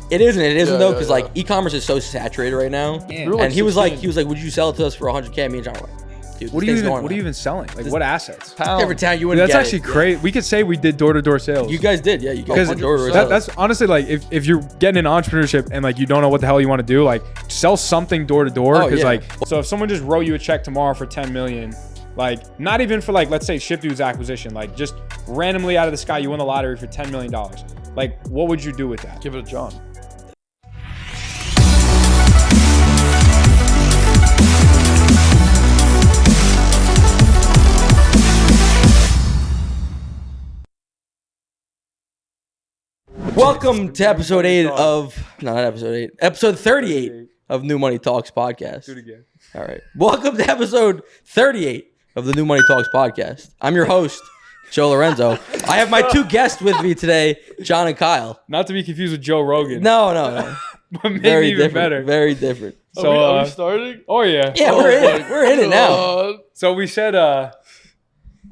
It isn't. It isn't though, because like e-commerce is so saturated right now. And he was like, would you sell it to us for 100K? Me and John were like, dude, what are you even selling? Like, what assets? Every time you wouldn't That's actually crazy. We could say we did door-to-door sales. You guys did, yeah. You guys did door-to-door sales. That's honestly like, if you're getting into entrepreneurship and like you don't know what the hell you want to do, like sell something door-to-door. Because like, so if someone just wrote you a check tomorrow for 10 million, like not even for like, let's say ShipDude's acquisition, like just randomly out of the sky, you win the lottery for $10 million. Like, what would you do with that? Give it to John. Welcome to episode 38 of New Money Talks podcast. Do it again. All right. Welcome to episode 38 of the New Money Talks podcast. I'm your host, Joe Lorenzo. I have my two guests with me today, John and Kyle. Not to be confused with Joe Rogan. No. But maybe very even different, better. Very different. So are we starting? Oh yeah. Yeah, we're in it now. So we said,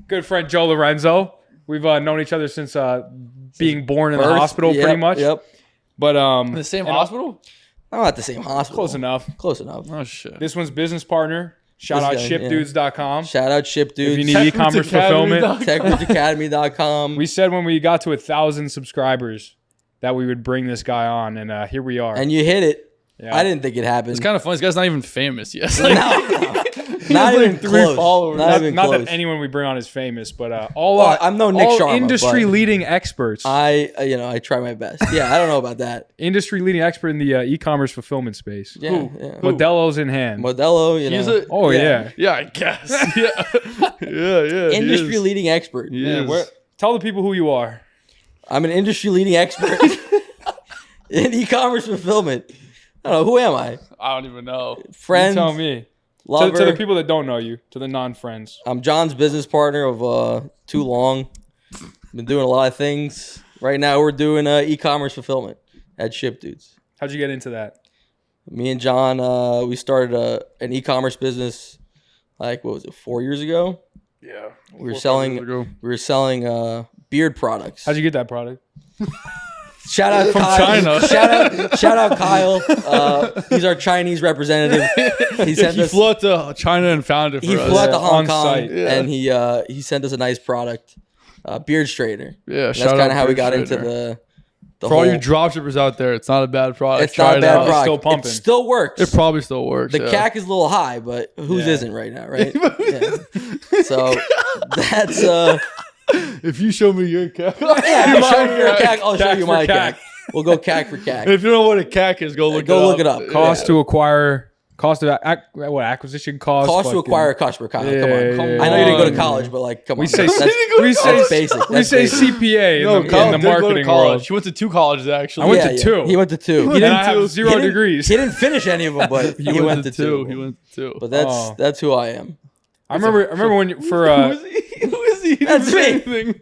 good friend Joe Lorenzo. We've known each other since being born in the hospital, pretty much. Yep. But In the same hospital? I'm at the same hospital. Close enough. Oh shit. This one's business partner. Shout out shipdudes.com. Shout out ShipDudes. If you need e-commerce fulfillment. TechRichAcademy.com. We said when we got to 1,000 subscribers that we would bring this guy on, and here we are. And you hit it. Yeah. I didn't think it happened. It's kind of funny. This guy's not even famous yet. Not even close. Followers. Not even Not close. that anyone we bring on is famous, but I'm no Nick Sharma, industry leading experts. I try my best. Yeah, I don't know about that. Industry leading expert in the e-commerce fulfillment space. Yeah, yeah. Modelo's in hand. Modelo, yeah. Yeah, I guess. yeah. Industry leading expert. Tell the people who you are. I'm an industry leading expert in e-commerce fulfillment. I don't know. Who am I? I don't even know. Friend. You tell me. Lover. To the people that don't know you, to the non-friends. I'm John's business partner of too long. Been doing a lot of things. Right now we're doing e-commerce fulfillment at ShipDudes. How'd you get into that? Me and John, we started an e-commerce business. Like, what was it? 4 years ago. Yeah. We were selling beard products. How'd you get that product? Shout out from Kyle. China. Shout out Kyle. He's our Chinese representative. He flew out to China and found it for us. He flew out to Hong Kong site. and he sent us a nice product, beard straightener. Yeah, that's kind of how we got into the for all you dropshippers out there, it's not a bad product. It's not a bad product. It's still pumping. It still works. It probably still works. The CAC is a little high, but whose isn't right now, right? So that's if you show me your CAC, if you show me your CAC, I'll show you my CAC. We'll go CAC for CAC. If you don't know what a CAC is, go look it up. Cost to acquire, acquisition cost. Cost to acquire a customer, Kyle. Yeah, come on. I know you didn't go to college, but like, come on. We say that's basic. We say CPA in the marketing world. She went to 2 colleges actually. I went to 2. He went to 2. And I have 0 degrees. He didn't finish any of them, but he went to 2. He went to 2. But that's who I am. I remember when for who is he? That's me.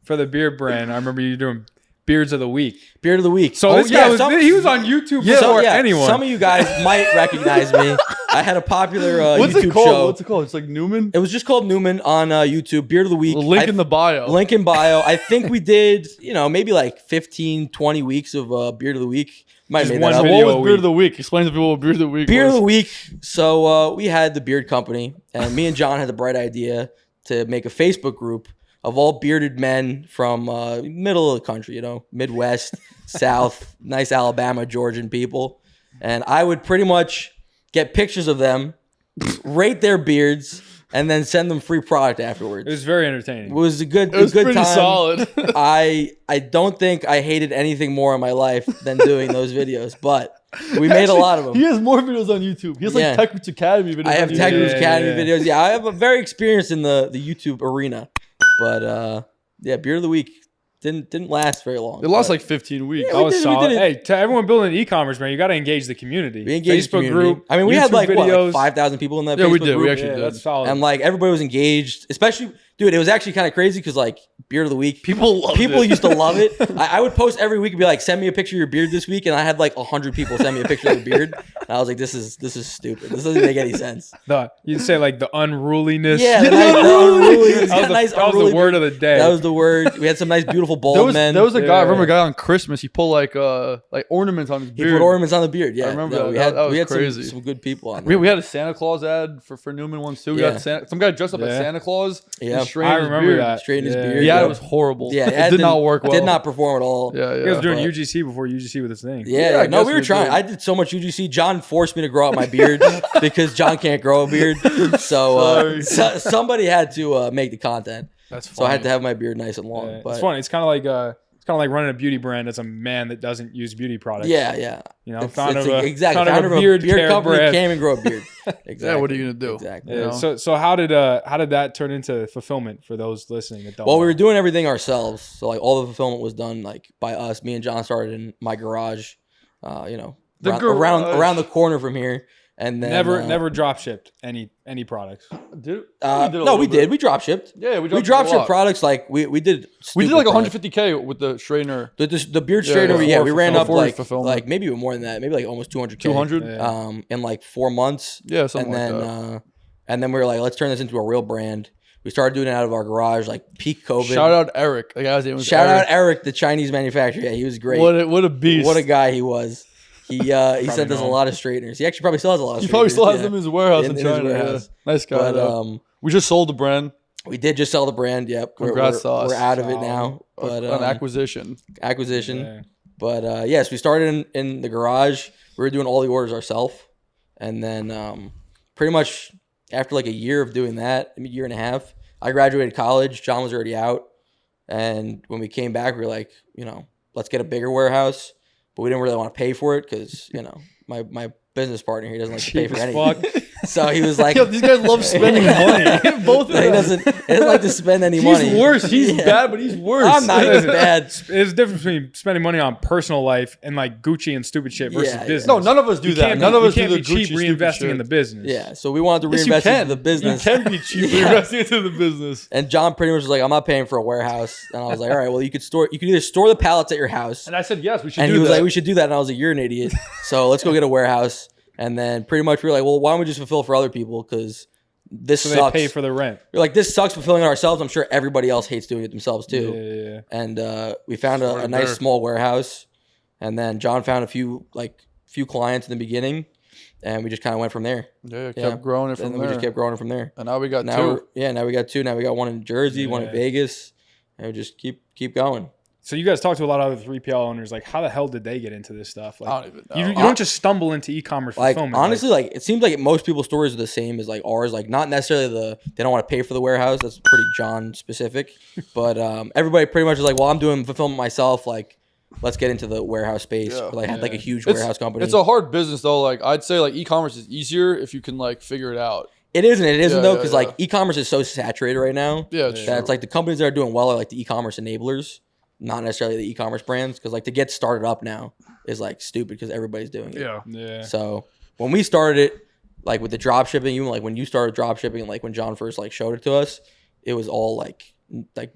For the beard brand, I remember you doing Beards of the Week. Beard of the Week. So he was on YouTube before anyone. Some of you guys might recognize me. I had a popular YouTube show. What's it called? It's like Newman? It was just called Newman on YouTube. Beard of the Week. Link in the bio. Link in bio. I think we did, maybe like 15, 20 weeks of Beard of the Week. Might have made that up. What was Beard of the Week? Explain to people what Beard of the Week was. Beard of the Week. So we had the beard company, and me and John had the bright idea to make a Facebook group of all bearded men from middle of the country, Midwest, South, nice Alabama, Georgian people. And I would pretty much get pictures of them, rate their beards, and then send them free product afterwards. It was very entertaining. It was a good pretty time. Solid. I don't think I hated anything more in my life than doing those videos, but we made a lot of them. He has more videos on YouTube. He has like Tech Rich Academy videos. I have Tech Rich Academy videos. Yeah, I have a very experience in the YouTube arena. But Beard of the Week didn't last very long. It lost like 15 weeks. Yeah, That was solid. Hey, to everyone building e-commerce, man, you got to engage the community. We engaged Facebook the community. group. I mean, we YouTube had like videos. 5,000 people in that Yeah, Facebook we did. group. We actually did. That's solid. And like everybody was engaged, especially Dude, it was actually kind of crazy because like beard of the week, People used to love it. I would post every week and be like, send me a picture of your beard this week, and I had like 100 people send me a picture of their beard, and I was like, this is stupid. This doesn't make any sense. You'd say like the unruliness. Yeah, the unruly. That was the word of the day. That was the word. We had some nice, beautiful bald men. There was a guy. I remember a guy on Christmas. He pulled like ornaments on his beard. He put ornaments on the beard. Yeah, I remember we that. had Was crazy. Some good people on there. We had a Santa Claus ad for Newman once too. We had some guy dressed up as Santa Claus. Yeah, I remember that. Straighten his beard. Yeah, it was horrible. Yeah, it did not work well. Did not perform at all. Yeah. You guys were doing UGC before UGC was a thing. Yeah, no, we were trying. I did so much UGC. John forced me to grow out my beard because John can't grow a beard. So somebody had to make the content. That's funny. So I had to have my beard nice and long. Yeah, but it's funny. It's kind of like running a beauty brand as a man that doesn't use beauty products. Yeah. You know, Exactly. Founder of a beard company brand. came and grow a beard. Exactly. Yeah, what are you gonna do? Exactly. Yeah. So how did that turn into fulfillment for those listening that don't Well, know? we were doing everything ourselves. So like all the fulfillment was done like by us. Me and John started in my garage. Around the corner from here. And then never drop shipped any products. No, we did. We drop shipped. Yeah, we drop shipped products like we did. We did like 150K with the straightener. The beard straightener. Yeah, we ran up like maybe even more than that. Maybe like almost 200K. 200. In like 4 months. Yeah, something and like then, that. And then we were like, let's turn this into a real brand. We started doing it out of our garage, like peak COVID. Shout out Eric. The guy's name was Shout out Eric, the Chinese manufacturer. Yeah, he was great. What a beast. What a guy he was. He sent us a lot of straighteners. He actually probably still has a lot of straighteners. He probably still has them in his warehouse in China. Warehouse. Yeah. Nice guy. But we just sold the brand. We did just sell the brand. Yep. Congrats to us. We're out of it now. But an acquisition. Yeah. But yes, we started in the garage. We were doing all the orders ourselves. And then pretty much after like a year of doing that, a year and a half, I graduated college. John was already out. And when we came back, we were like, let's get a bigger warehouse. But we didn't really want to pay for it because, my business partner here doesn't like to pay for anything. So he was like, yo, these guys love spending money. Both of them. He doesn't like to spend any money. He's worse. He's bad, but he's worse. I'm not as bad. There's a difference between spending money on personal life and like Gucci and stupid shit versus business. No, none of us do that. None of us do the Gucci cheap reinvesting shit. in the business. Yeah, so we wanted to reinvest into the business. You can be cheap reinvesting into the business. And John pretty much was like, I'm not paying for a warehouse. And I was like, all right, well, you could either store the pallets at your house. And I said, yes, we should do that. And he was like, we should do that. And I was like, you're an idiot. So let's go get a warehouse. And then pretty much we were like, well, why don't we just fulfill for other people? Because this sucks. They pay for the rent. We're like, this sucks fulfilling it ourselves. I'm sure everybody else hates doing it themselves too. Yeah. And we found a nice small warehouse. And then John found a few clients in the beginning. And we just kind of went from there. Yeah, kept growing it from there. We just kept growing it from there. And now we got two. Now we got two. Now we got one in Jersey, one in Vegas. And we just keep going. So you guys talk to a lot of other 3PL owners. Like, how the hell did they get into this stuff? Like, I don't even know. You don't just stumble into e-commerce fulfillment. Honestly, it seems like most people's stories are the same as like ours. Like, not necessarily they don't want to pay for the warehouse. That's pretty John specific. But everybody pretty much is like, well, I'm doing fulfillment myself. Like, let's get into the warehouse space. Yeah. Or, had like a huge warehouse company. It's a hard business though. Like, I'd say like e-commerce is easier if you can like figure it out. It is and it isn't though, because like e-commerce is so saturated right now. Yeah, it's like the companies that are doing well are like the e-commerce enablers. Not necessarily the e-commerce brands, because like to get started up now is like stupid because everybody's doing it. Yeah. So when we started it, like with the drop shipping, even like when you started drop shipping, and like when John first like showed it to us, it was all like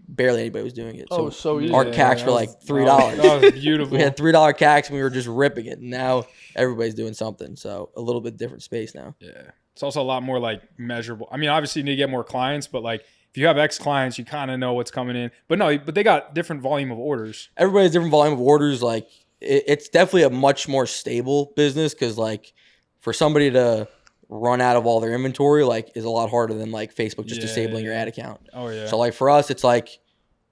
barely anybody was doing it. So easy. Our CACs were like $3. That was beautiful. We had $3 CACs and we were just ripping it. And now everybody's doing something. So a little bit different space now. Yeah. It's also a lot more like measurable. I mean, obviously you need to get more clients, but like if you have X clients, you kind of know what's coming in. But they got different volume of orders. Everybody has different volume of orders. Like it's definitely a much more stable business because like for somebody to run out of all their inventory like is a lot harder than like Facebook just disabling your ad account. Oh yeah. So like for us, it's like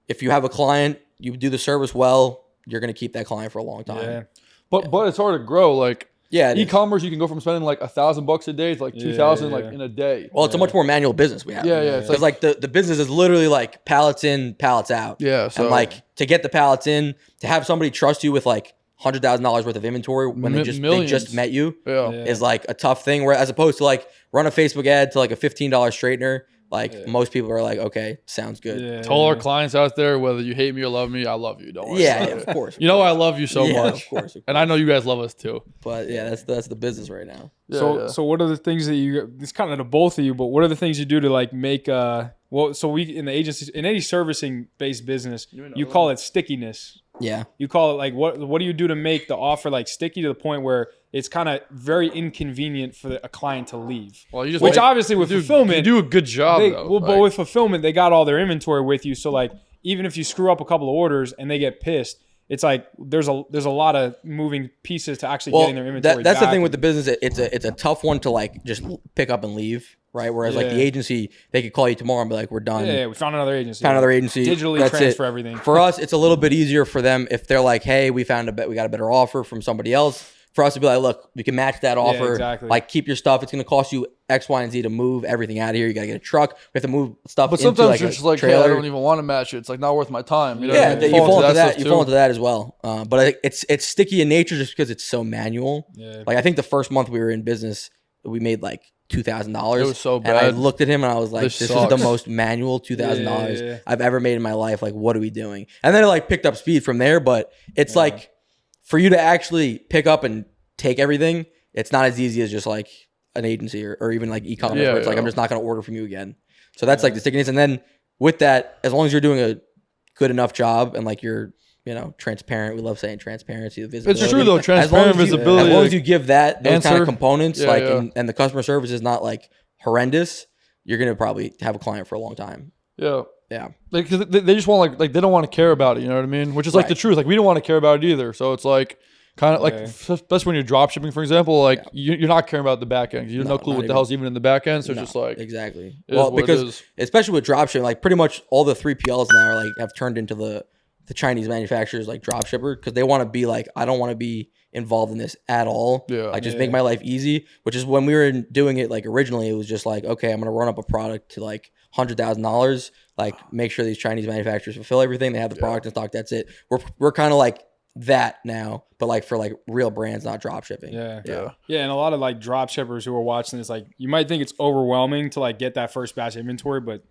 if you have a client, you do the service well, you're gonna keep that client for a long time. Yeah. But it's hard to grow. Like e-commerce, you can go from spending like $1,000 a day to like 2,000 like in a day. Well, it's a much more manual business we have. Yeah. It's like the business is literally like pallets in, pallets out. Yeah. So and like to get the pallets in, to have somebody trust you with like $100,000 worth of inventory when they just met you is like a tough thing. Where as opposed to like run a Facebook ad to like a $15 straightener like most people are like, okay, sounds good. Yeah, to all our clients out there, whether you hate me or love me, I love you. Don't worry. Yeah, of course. You know I love you so much. Of course. And I know you guys love us too. But yeah, that's the business right now. So what are the things that it's kind of to both of you, but what are the things you do to like make so we in the agencies, in any servicing based business, you call it stickiness. Yeah. You call it like what do you do to make the offer like sticky to the point where it's kind of very inconvenient for a client to leave? Well, you just obviously with fulfillment, you do a good job. But with fulfillment, they got all their inventory with you. So like even if you screw up a couple of orders and they get pissed, it's like there's a lot of moving pieces to actually getting their inventory. That's back. the thing with the business. It's a tough one to like just pick up and leave. Right, whereas like the agency, they could call you tomorrow and be like, "We're done." Yeah, we found another agency. Digitally transfer everything. For us, it's a little bit easier for them if they're like, "Hey, we got a better offer from somebody else." For us to be like, "Look, we can match that offer. Yeah, exactly. Like, keep your stuff. It's going to cost you X, Y, and Z to move everything out of here. You got to get a truck. We have to move stuff." But sometimes you're just like, "Hey, I don't even want to match it. It's like not worth my time." You know? Yeah, you fall into that. You fall into that as well. But I think it's sticky in nature just because it's so manual. Yeah. Like I think the first month we were in business, we made like $2,000. It was so bad. And I looked at him and I was like, this is the most manual $2,000 I've ever made in my life. Like, what are we doing? And then it like picked up speed from there. But it's like for you to actually pick up and take everything, it's not as easy as just like an agency or even like e-commerce where it's like, I'm just not going to order from you again. So that's like the stickiness. And then with that, as long as you're doing a good enough job and like you're, transparent. We love saying transparency, the visibility. It's true though, transparent visibility. As long as you give those kind of components, and the customer service is not like horrendous, you're gonna probably have a client for a long time. Yeah. Yeah. Like, cause they just want like they don't want to care about it. You know what I mean? Which is like the truth. Like we don't want to care about it either. So it's like kind of like, especially when you're drop shipping, for example, like you're not caring about the back end. You have no clue what the hell's even in the back end. So it's just like exactly. Well, because especially with drop shipping, like pretty much all the 3PLs now are like have turned into the Chinese manufacturers like drop shipper because they want to be like, I don't want to be involved in this at all. Yeah. Like just make my life easy, which is when we were doing it like originally, it was just like, okay, I'm going to run up a product to like $100,000, like make sure these Chinese manufacturers fulfill everything. They have the product in stock. That's it. We're kind of like that now, but like for like real brands, not drop shipping. Yeah. And a lot of like drop shippers who are watching this, like you might think it's overwhelming to like get that first batch inventory, but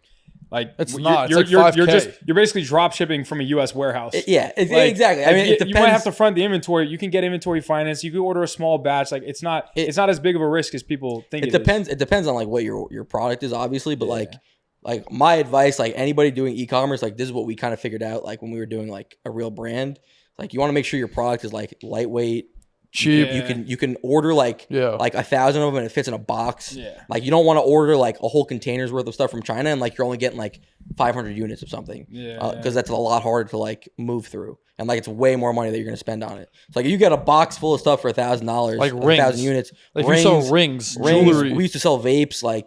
like it's not. It's like 5K. You're basically drop shipping from a U.S. warehouse. Exactly. I mean, it depends. You might have to front the inventory. You can get inventory finance. You can order a small batch. Like it's not as big of a risk as people think. It depends. It depends on like what your product is, obviously. But like my advice, like anybody doing e-commerce, like this is what we kind of figured out. Like when we were doing like a real brand, like you want to make sure your product is like lightweight. Cheap. You can order like 1,000 of them and it fits in a box. Yeah. Like you don't want to order like a whole container's worth of stuff from China and like you're only getting like 500 units of something. Because that's a lot harder to like move through and like it's way more money that you're gonna spend on it. It's like if you get a box full of stuff for $1,000, like 1,000 units, like rings, you sell rings, jewelry. We used to sell vapes, like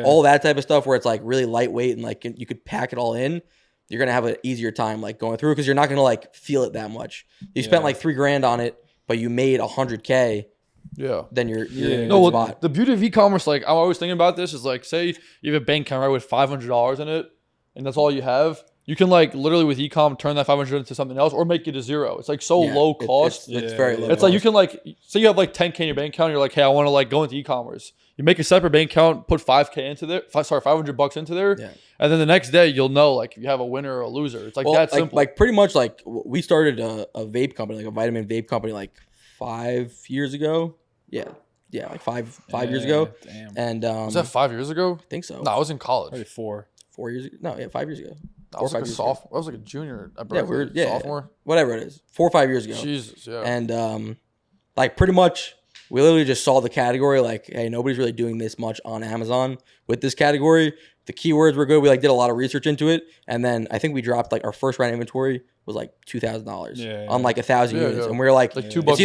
all that type of stuff where it's like really lightweight and like you could pack it all in. You're gonna have an easier time like going through because you're not gonna like feel it that much. You spent like $3,000 on it, but you made $100K. Yeah. Then you're in a good spot. The beauty of e-commerce, like I'm always thinking about this, is like say you have a bank account with $500 in it, and that's all you have. You can like literally with e-com turn that 500 into something else or make it a zero. It's like so low cost. It's very low. It's like you can like say you have like 10K in your bank account. And you're like, hey, I want to like go into e-commerce. You make a separate bank account, put $500 into there. $500 into there, and then the next day you'll know like if you have a winner or a loser. It's like that simple. Like pretty much like we started a vape company, like a vitamin vape company, like 5 years ago. Yeah, like five years ago. Damn. And was that 5 years ago? I think so. No, I was in college. Probably 4 years ago. No, 5 years ago. I was like a sophomore. I was like a junior. Sophomore. Whatever it is. 4 or 5 years ago. Jesus, yeah. And like pretty much we literally just saw the category like, hey, nobody's really doing this much on Amazon with this category. The keywords were good. We like did a lot of research into it. And then I think we dropped like our first round inventory was like $2,000 on like 1,000 units. And we were like $2 it's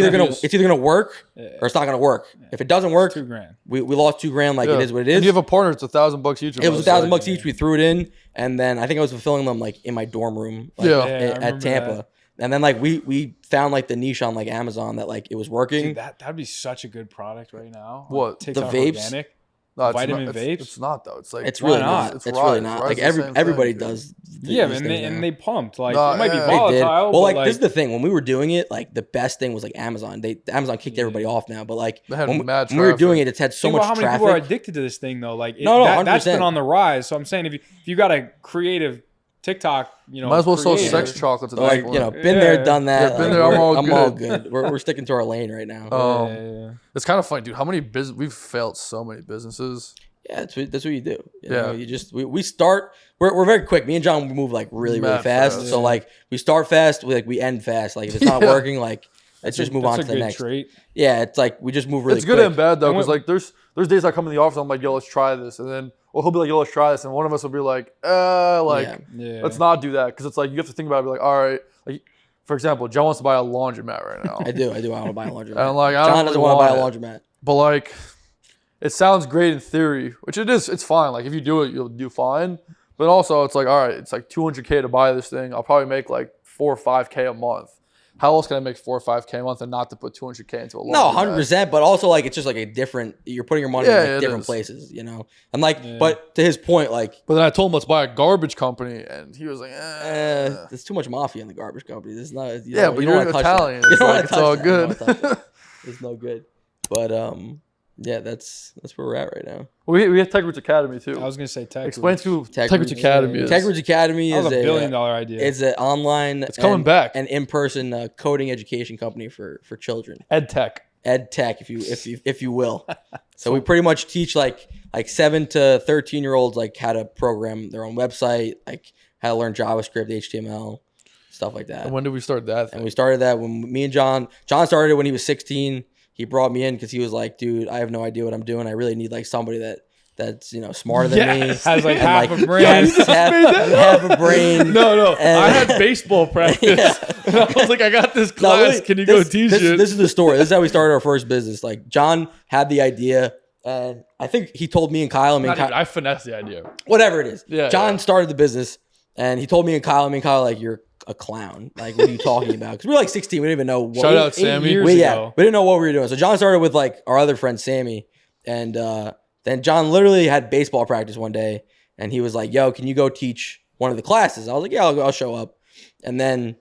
either gonna work or it's not gonna work. If it doesn't work, $2,000. We lost $2,000. Like it is what it is. If you have a partner, it's $1,000 each. It was $1,000 each. We threw it in, and then I think I was fulfilling them like in my dorm room, like, at Tampa. That. And then like we found like the niche on like Amazon that like it was working. Dude, that'd be such a good product right now. What? TikTok the vapes? Organic. No, vitamin vapes? It's not though. It's like It's really not. It's really not. Like everybody does. And they pumped. Like No, it might be yeah. volatile. Well, but like this is the thing. When we were doing it, like the best thing was like Amazon. Amazon kicked everybody off now, but like when we were doing it, it's had so much how many traffic. people are addicted to this thing though? Like that's 100%. been on the rise. So I'm saying if you got a creative TikTok, might as well sell sex chocolates. At like been there, done that. Yeah, been there. I'm all good. We're sticking to our lane right now. It's kind of funny, dude. How many we've failed so many businesses. Yeah, that's what you do. You know, you just we start. We're very quick. Me and John move like really fast. So like we start fast, we end fast. Like if it's not working, like let's just move on to the next. Trait. Yeah, it's like we just move really. It's good and bad though, because like there's days I come in the office, I'm like, yo, let's try this, and then he'll be like, yo, let's try this, and one of us will be like, let's not do that, because it's like you have to think about it, be like, all right, like for example, John wants to buy a laundromat right now. I do. I want to buy a laundromat. And I'm like, John doesn't want to buy a laundromat. But like, it sounds great in theory, which it is. It's fine. Like if you do it, you'll do fine. But also, it's like, all right, it's like $200K to buy this thing. I'll probably make like 4 or 5K a month. How else can I make 4 or 5K a month and not to put 200K into a laundromat? No, 100%. But also, like, it's just like a different. You're putting your money in like different places, you know. And like, but to his point, like. But then I told him let's buy a garbage company, and he was like, there's too much mafia in the garbage company. There's not. But you're Italian. It's all good. It's no good. But yeah, that's where we're at right now. We have Tech Roots Academy too. I was gonna say Tech. Explain to Tech Roots Academy. Tech Roots Academy is a $1 billion idea. It's an online. It's coming back. An in-person coding education company for children. Ed Tech, if you will. So we pretty much teach like 7 to 13-year-olds like how to program their own website, like how to learn JavaScript, HTML, stuff like that. And when did we start that? And we started that when me and John started it when he was 16. He brought me in because he was like, dude, I have no idea what I'm doing. I really need like somebody that's smarter than me. Has like half a brain. Half a brain. No. I had baseball practice. And I was like, I got this class. Can you go teach it? This is the story. This is how we started our first business. Like John had the idea, and I think he told me and Kyle. I finessed the idea. Whatever it is. Yeah. John started the business, and he told me and Kyle. Like, you're a clown. Like, what are you talking about? Because we were like 16. We didn't even know what. Shout out Sammy. We didn't know what we were doing. So John started with like our other friend Sammy, and then John literally had baseball practice one day, and he was like, "Yo, can you go teach one of the classes?" I was like, "Yeah, I'll show up." And then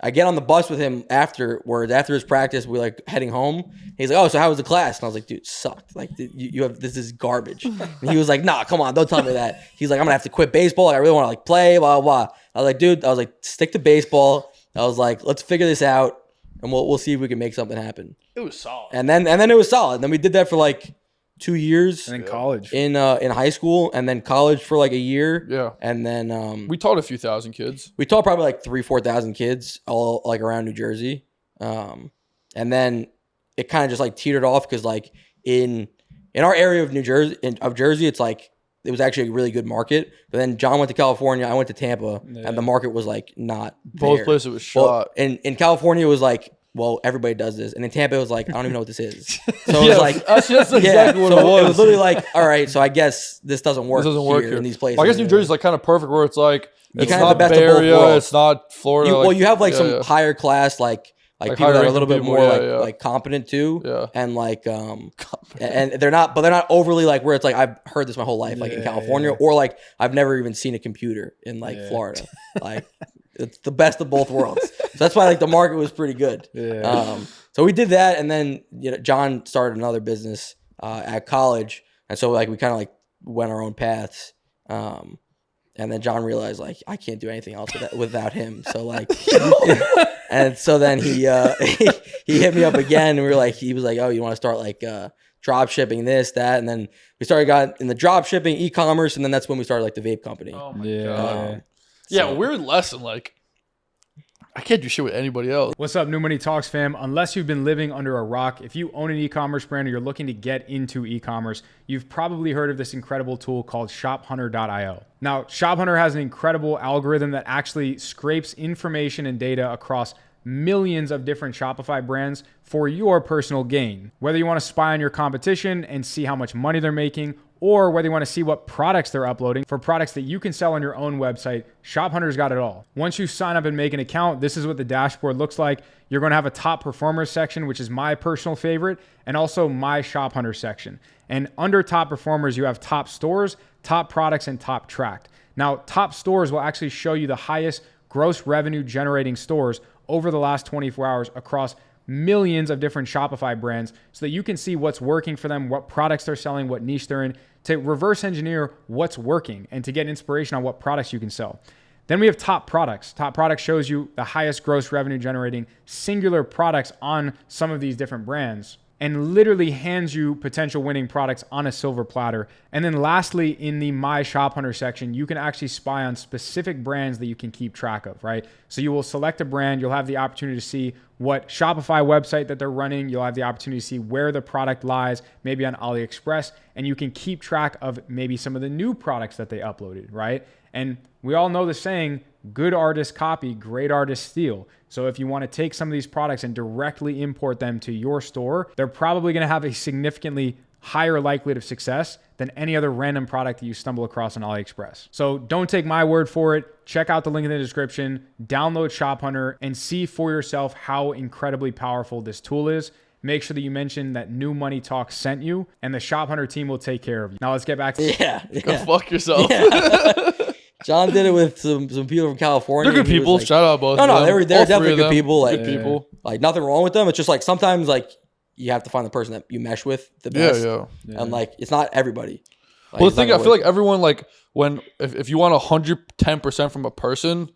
I get on the bus with him afterwards. After his practice, we're like heading home. He's like, "Oh, so how was the class?" And I was like, "Dude, it sucked. Like, this is garbage." And he was like, "Nah, come on, don't tell me that." He's like, "I'm gonna have to quit baseball. Like, I really want to like play, blah blah blah." I was like, "Dude," stick to baseball. I was like, "Let's figure this out, and we'll see if we can make something happen." It was solid. And then it was solid. And then we did that for like 2 years. And then college. In high school, and then college for like a year. Yeah. And then we taught a few thousand kids. We taught probably like 3,000-4,000 kids all like around New Jersey. And then it kind of just like teetered off because like in our area of New Jersey it's like it was actually a really good market. But then John went to California, I went to Tampa, and the market was like not both there. places was shot. Well, in California it was like, well, everybody does this. And in Tampa, it was like, I don't even know what this is. So it was like, that's exactly what it was. It was literally like, all right, so I guess this doesn't work, here in these places. Well, I guess New Jersey's like kind of perfect where it's like, it's kind not of the best Bay of both Area, worlds. it's not Florida. You have like some higher class, like people that are a little bit more like competent too. Yeah. And like, and they're not overly like where it's like, I've heard this my whole life, like in California, or like I've never even seen a computer in like Florida. Like, it's the best of both worlds. So that's why like the market was pretty good. Yeah. So we did that, and then John started another business at college, and so like we kind of like went our own paths. And then John realized like I can't do anything else without him. So like, and so then he hit me up again, and we were like, he was like, "Oh, you want to start like drop shipping this, that," and then we got in the drop shipping, e-commerce, and then that's when we started like the vape company. Oh my god. Weird lesson. Like, I can't do shit with anybody else. What's up, New Money Talks fam? Unless you've been living under a rock, if you own an e-commerce brand or you're looking to get into e-commerce, you've probably heard of this incredible tool called shophunter.io. Now, ShopHunter has an incredible algorithm that actually scrapes information and data across millions of different Shopify brands for your personal gain. Whether you want to spy on your competition and see how much money they're making, or whether you want to see what products they're uploading for products that you can sell on your own website, ShopHunter's got it all. Once you sign up and make an account, this is what the dashboard looks like. You're going to have a top performers section, which is my personal favorite, and also my ShopHunter section. And under top performers, you have top stores, top products, and top tracked. Now, top stores will actually show you the highest gross revenue generating stores over the last 24 hours across millions of different Shopify brands so that you can see what's working for them, what products they're selling, what niche they're in, to reverse engineer what's working and to get inspiration on what products you can sell. Then we have top products. Top products shows you the highest gross revenue generating singular products on some of these different brands and literally hands you potential winning products on a silver platter. And then lastly, in the My Shop Hunter section, you can actually spy on specific brands that you can keep track of, right? So you will select a brand, you'll have the opportunity to see what Shopify website that they're running, you'll have the opportunity to see where the product lies, maybe on AliExpress, and you can keep track of maybe some of the new products that they uploaded, right? And we all know the saying, good artists copy, great artists steal. So if you want to take some of these products and directly import them to your store, they're probably going to have a significantly higher likelihood of success than any other random product that you stumble across on AliExpress. So don't take my word for it. Check out the link in the description, download Shop Hunter, and see for yourself how incredibly powerful this tool is. Make sure that you mention that New Money Talk sent you, and the Shop Hunter team will take care of you. Now let's get back to Go fuck yourself. John did it with some people from California. They're good people. Like, Shout out both. No, they're definitely good people. Like, good people. Like nothing wrong with them. It's just like sometimes like you have to find the person that you mesh with the best. Yeah. And like it's not everybody. Like, well, the thing I feel like everyone like if you want 110% from a person,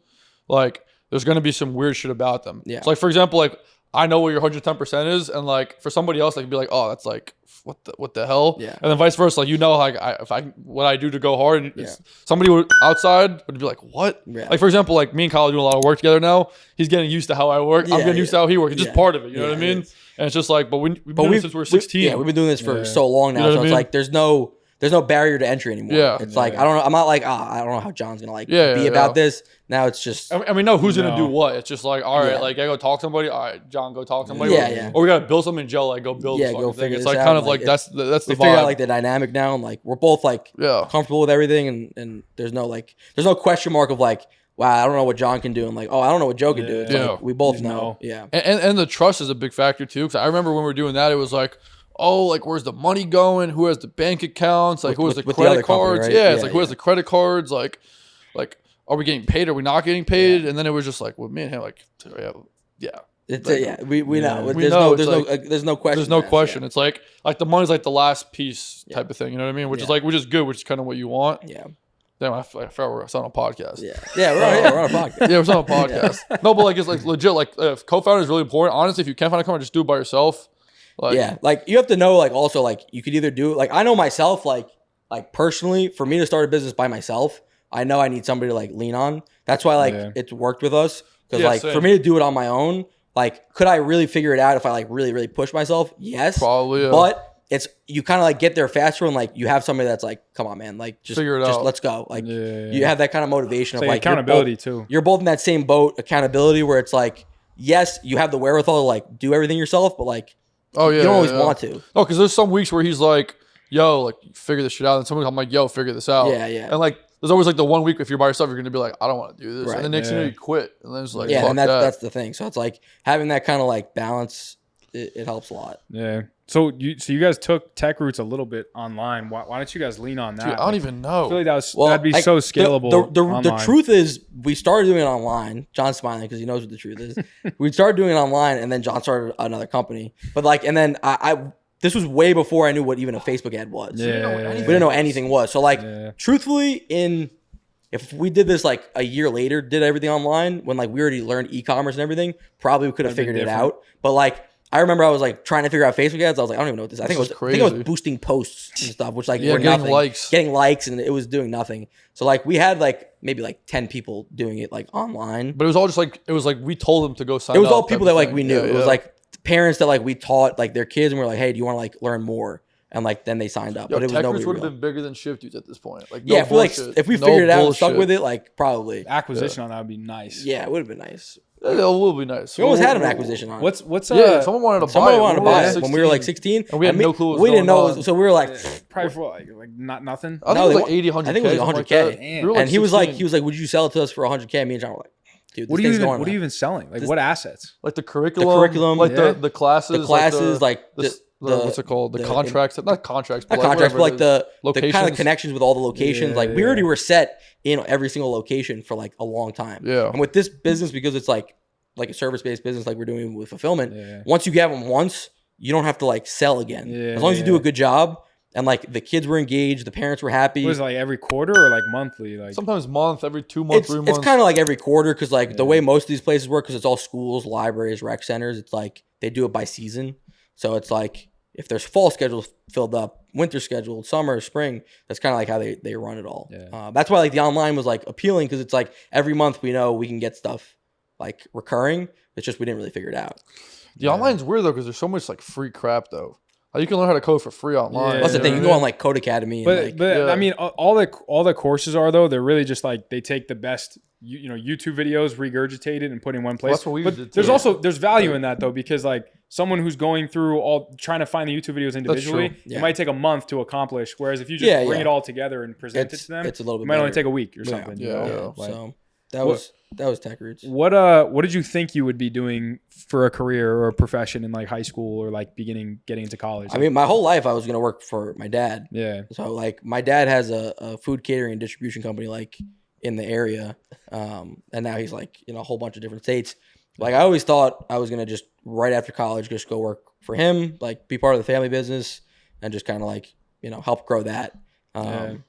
like there's gonna be some weird shit about them. Yeah. So like for example, like I know what your 110% is, and like for somebody else, they could be like, oh, that's like what the hell? Yeah. And then vice versa, like like what I do to go hard, and somebody would outside would be like, what? Yeah. Like for example, like me and Kyle doing a lot of work together now. He's getting used to how I work. I'm getting used to how he works. It's just part of it. You know what I mean? And it's just like, we've been doing this since we were 16. We've been doing this for so long now. You know So it's like there's no barrier to entry anymore. Yeah. It's like I don't know. I'm not like I don't know how John's gonna like be about this. Now it's just I mean, no, who's gonna do what? It's just like, all right, like I go talk to somebody. All right, John, go talk to somebody. Or we gotta build something in jail. Like go build. Yeah, this go thing. figure It's this like out. kind of Like, like that's the we vibe. figure out like the dynamic now, and like we're both like comfortable with everything, and there's no question mark of like, wow, I don't know what John can do, and like, oh, I don't know what Joe can do. It's like, we both know. Yeah, and the trust is a big factor too. Because I remember when we were doing that, it was like, oh, like where's the money going? Who has the bank accounts? Like who has the credit cards? Company, right? Yeah, it's like who has the credit cards? Like. Are we getting paid? Are we not getting paid? And then it was just like, well, me and him, like, we know. There's no question. There's no question. It's like the money's like the last piece type of thing. You know what I mean? Which is good, which is kind of what you want. Yeah. Damn, I forgot we're on a podcast. Yeah, we're on a podcast. Yeah, we're on a podcast. No, but like it's like legit. Like co-founder is really important. Honestly, if you can't find a company, just do it by yourself. Like, like you have to know. Like also, like you could either do like I know myself. Like personally, for me to start a business by myself. I know I need somebody to like lean on. That's why like it's worked with us. Because like for me to do it on my own, like could I really figure it out if I like really, really push myself? Yes. Probably. Yeah. But it's you kind of like get there faster when like you have somebody that's like, come on, man, like just figure it out. Let's go. Like you have that kind of motivation of like accountability too. You're both in that same boat, accountability, where it's like, yes, you have the wherewithal to like do everything yourself, but like you don't always want to. No, because there's some weeks where he's like, yo, like figure this shit out. And some weeks I'm like, yo, figure this out. Yeah. And like there's always like the 1 week if you're by yourself, you're gonna be like, I don't want to do this, and the next thing you quit, and then it's like, and that's the thing. So it's like having that kind of like balance, it helps a lot. Yeah. So you guys took Tech Roots a little bit online. Why don't you guys lean on that? Dude, I don't even know. I feel like that'd be so scalable. The truth is, we started doing it online. John's smiling because he knows what the truth is. We started doing it online, and then John started another company. But like, and then I this was way before I knew what even a Facebook ad was. We didn't know anything was. So like, truthfully, if we did this like a year later, did everything online when like we already learned e-commerce and everything, probably we could have figured it out. But like, I remember I was like trying to figure out Facebook ads. I was like, I don't even know what this is. I think it was boosting posts and stuff, which like were getting nothing. Getting likes, and it was doing nothing. So like we had like maybe like 10 people doing it like online. But it was all just like we told them to go sign up. It was all people that like we knew. It was like parents that like we taught like their kids, and we're like, hey, do you want to like learn more? And like then they signed up. But it was nobody would have been bigger than Shift Dudes at this point. Like if we figured it out and stuck with it, like probably acquisition on that would be nice. Yeah, it would have been nice. will be nice. We almost had an acquisition on it. What's someone wanted to buy it. Someone wanted to buy it when we were like 16. And we had no clue what was We didn't going know. on. So we were like, probably for like not nothing. I think it was like 80, 100K. I think it was like 100K. And he was like, would you sell it to us for 100K? Me and John were like, dude, what are you even selling? Like what assets? Like the curriculum, like the classes, like the what's it called? The contracts, not contracts, but like the locations. kind of connections with all the locations. Like we already were set in every single location for like a long time. Yeah. And with this business, because it's like a service-based business, like we're doing with fulfillment. Once you get them once, you don't have to like sell again. As long as you do a good job. And like the kids were engaged, the parents were happy. Was it like every quarter or like monthly? Like sometimes month, every 2 months, 3 months. It's kind of like every quarter because like the way most of these places work, because it's all schools, libraries, rec centers. It's like they do it by season. So it's like if there's fall schedules filled up, winter scheduled, summer, spring. That's kind of like how they run it all. Yeah. That's why like the online was like appealing because it's like every month we know we can get stuff like recurring. It's just we didn't really figure it out. The online's weird though because there's so much like free crap though. You can learn how to code for free online. That's the thing. You go on like Code Academy. But I mean, all the courses are though. They're really just like they take the best YouTube videos, regurgitate it, and put in one place. That's what we did. There's value in that though because like someone who's going through trying to find the YouTube videos individually, it might take a month to accomplish. Whereas if you just bring it all together and present it to them, it's a little bit. It might only take a week or something. Yeah. So that was Tech Roots. What did you think you would be doing for a career or a profession in like high school or like getting into college? I mean, my whole life I was gonna work for my dad. Yeah. So like my dad has a food catering and distribution company like in the area, and now he's like in a whole bunch of different states. Like I always thought I was gonna just right after college just go work for him, like be part of the family business, and just kind of like help grow that. And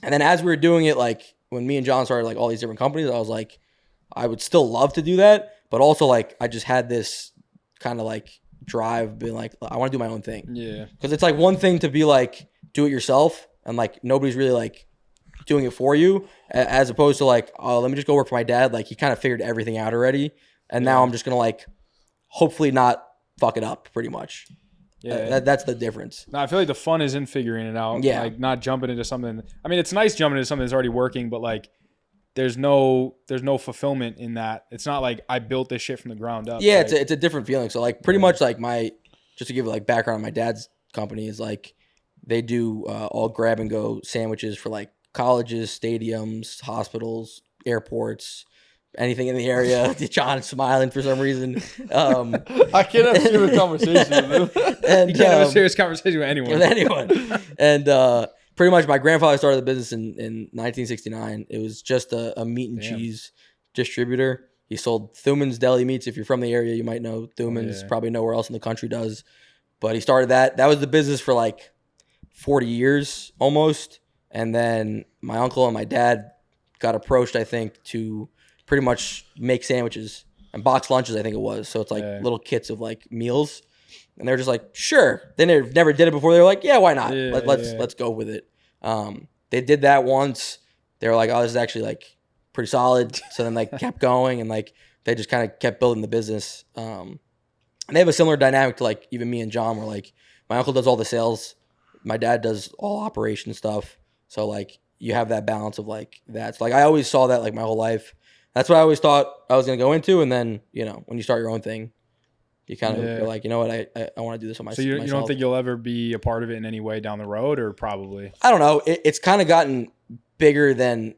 then as we were doing it, like when me and John started like all these different companies, I was like, I would still love to do that, but also like I just had this kind of like drive being like, I want to do my own thing. Yeah. Because it's like one thing to be like, do it yourself and like nobody's really like doing it for you, as opposed to like, oh, let me just go work for my dad. Like he kind of figured everything out already. And now I'm just going to like, hopefully not fuck it up pretty much. Yeah, that's the difference. No, I feel like the fun is in figuring it out. Yeah. Like not jumping into something. I mean, it's nice jumping into something that's already working, but like there's no fulfillment in that. It's not like I built this shit from the ground up. Yeah, right? It's a different feeling. So like pretty much like just to give like background on my dad's company is like they do all grab and go sandwiches for like colleges, stadiums, hospitals, airports, anything in the area. John's smiling for some reason. I can't have a serious conversation with him. And you can't have a serious conversation with anyone. And pretty much my grandfather started the business in 1969. It was just a meat and cheese distributor. He sold Thuman's Deli Meats. If you're from the area, you might know Thuman's. Probably nowhere else in the country does. But he started that. That was the business for like 40 years almost. And then my uncle and my dad got approached, I think, to pretty much make sandwiches and box lunches, I think it was. So it's like little kits of like meals. And they're just like, sure. They never did it before. They were like, yeah, why not? Let's go with it. They did that once. They were like, oh, this is actually like pretty solid. So then like kept going and like they just kind of kept building the business. And they have a similar dynamic to like even me and John, where like my uncle does all the sales. My dad does all operation stuff. So like you have that balance of like that. So like I always saw that like my whole life. That's what I always thought I was going to go into. And then, when you start your own thing, you kind of you're like, you know what, I want to do this on myself. So you don't think you'll ever be a part of it in any way down the road, or probably? I don't know. It's kind of gotten bigger than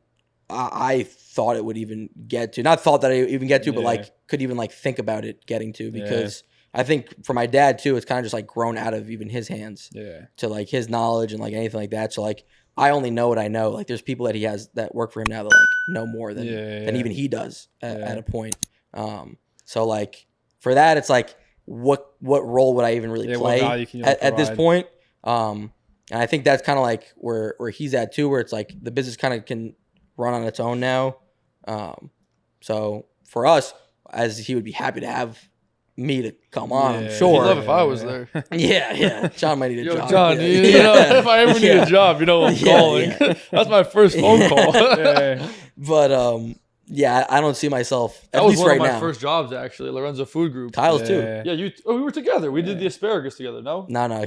I thought it would even get to. Not thought that I even get to, but like could even like think about it getting to, because I think for my dad too, it's kind of just like grown out of even his hands to like his knowledge and like anything like that. So like I only know what I know. Like there's people that he has that work for him now that like know more than even he does at a point. So like for that, it's like what role would I even really play at this point? And I think that's kind of like where he's at too, where it's like the business kind of can run on its own now. So for us, as he would be happy to have me to come on, I'm sure. I'd love if I was there. Yeah. John might need a job. John, if I ever need a job, I'm calling. That's my first phone call. But Yeah, I don't see myself. That At was least one right of my now. first jobs, actually. Lorenzo Food Group. Kyle's too. Yeah, we were together. We did the asparagus together. No. No. I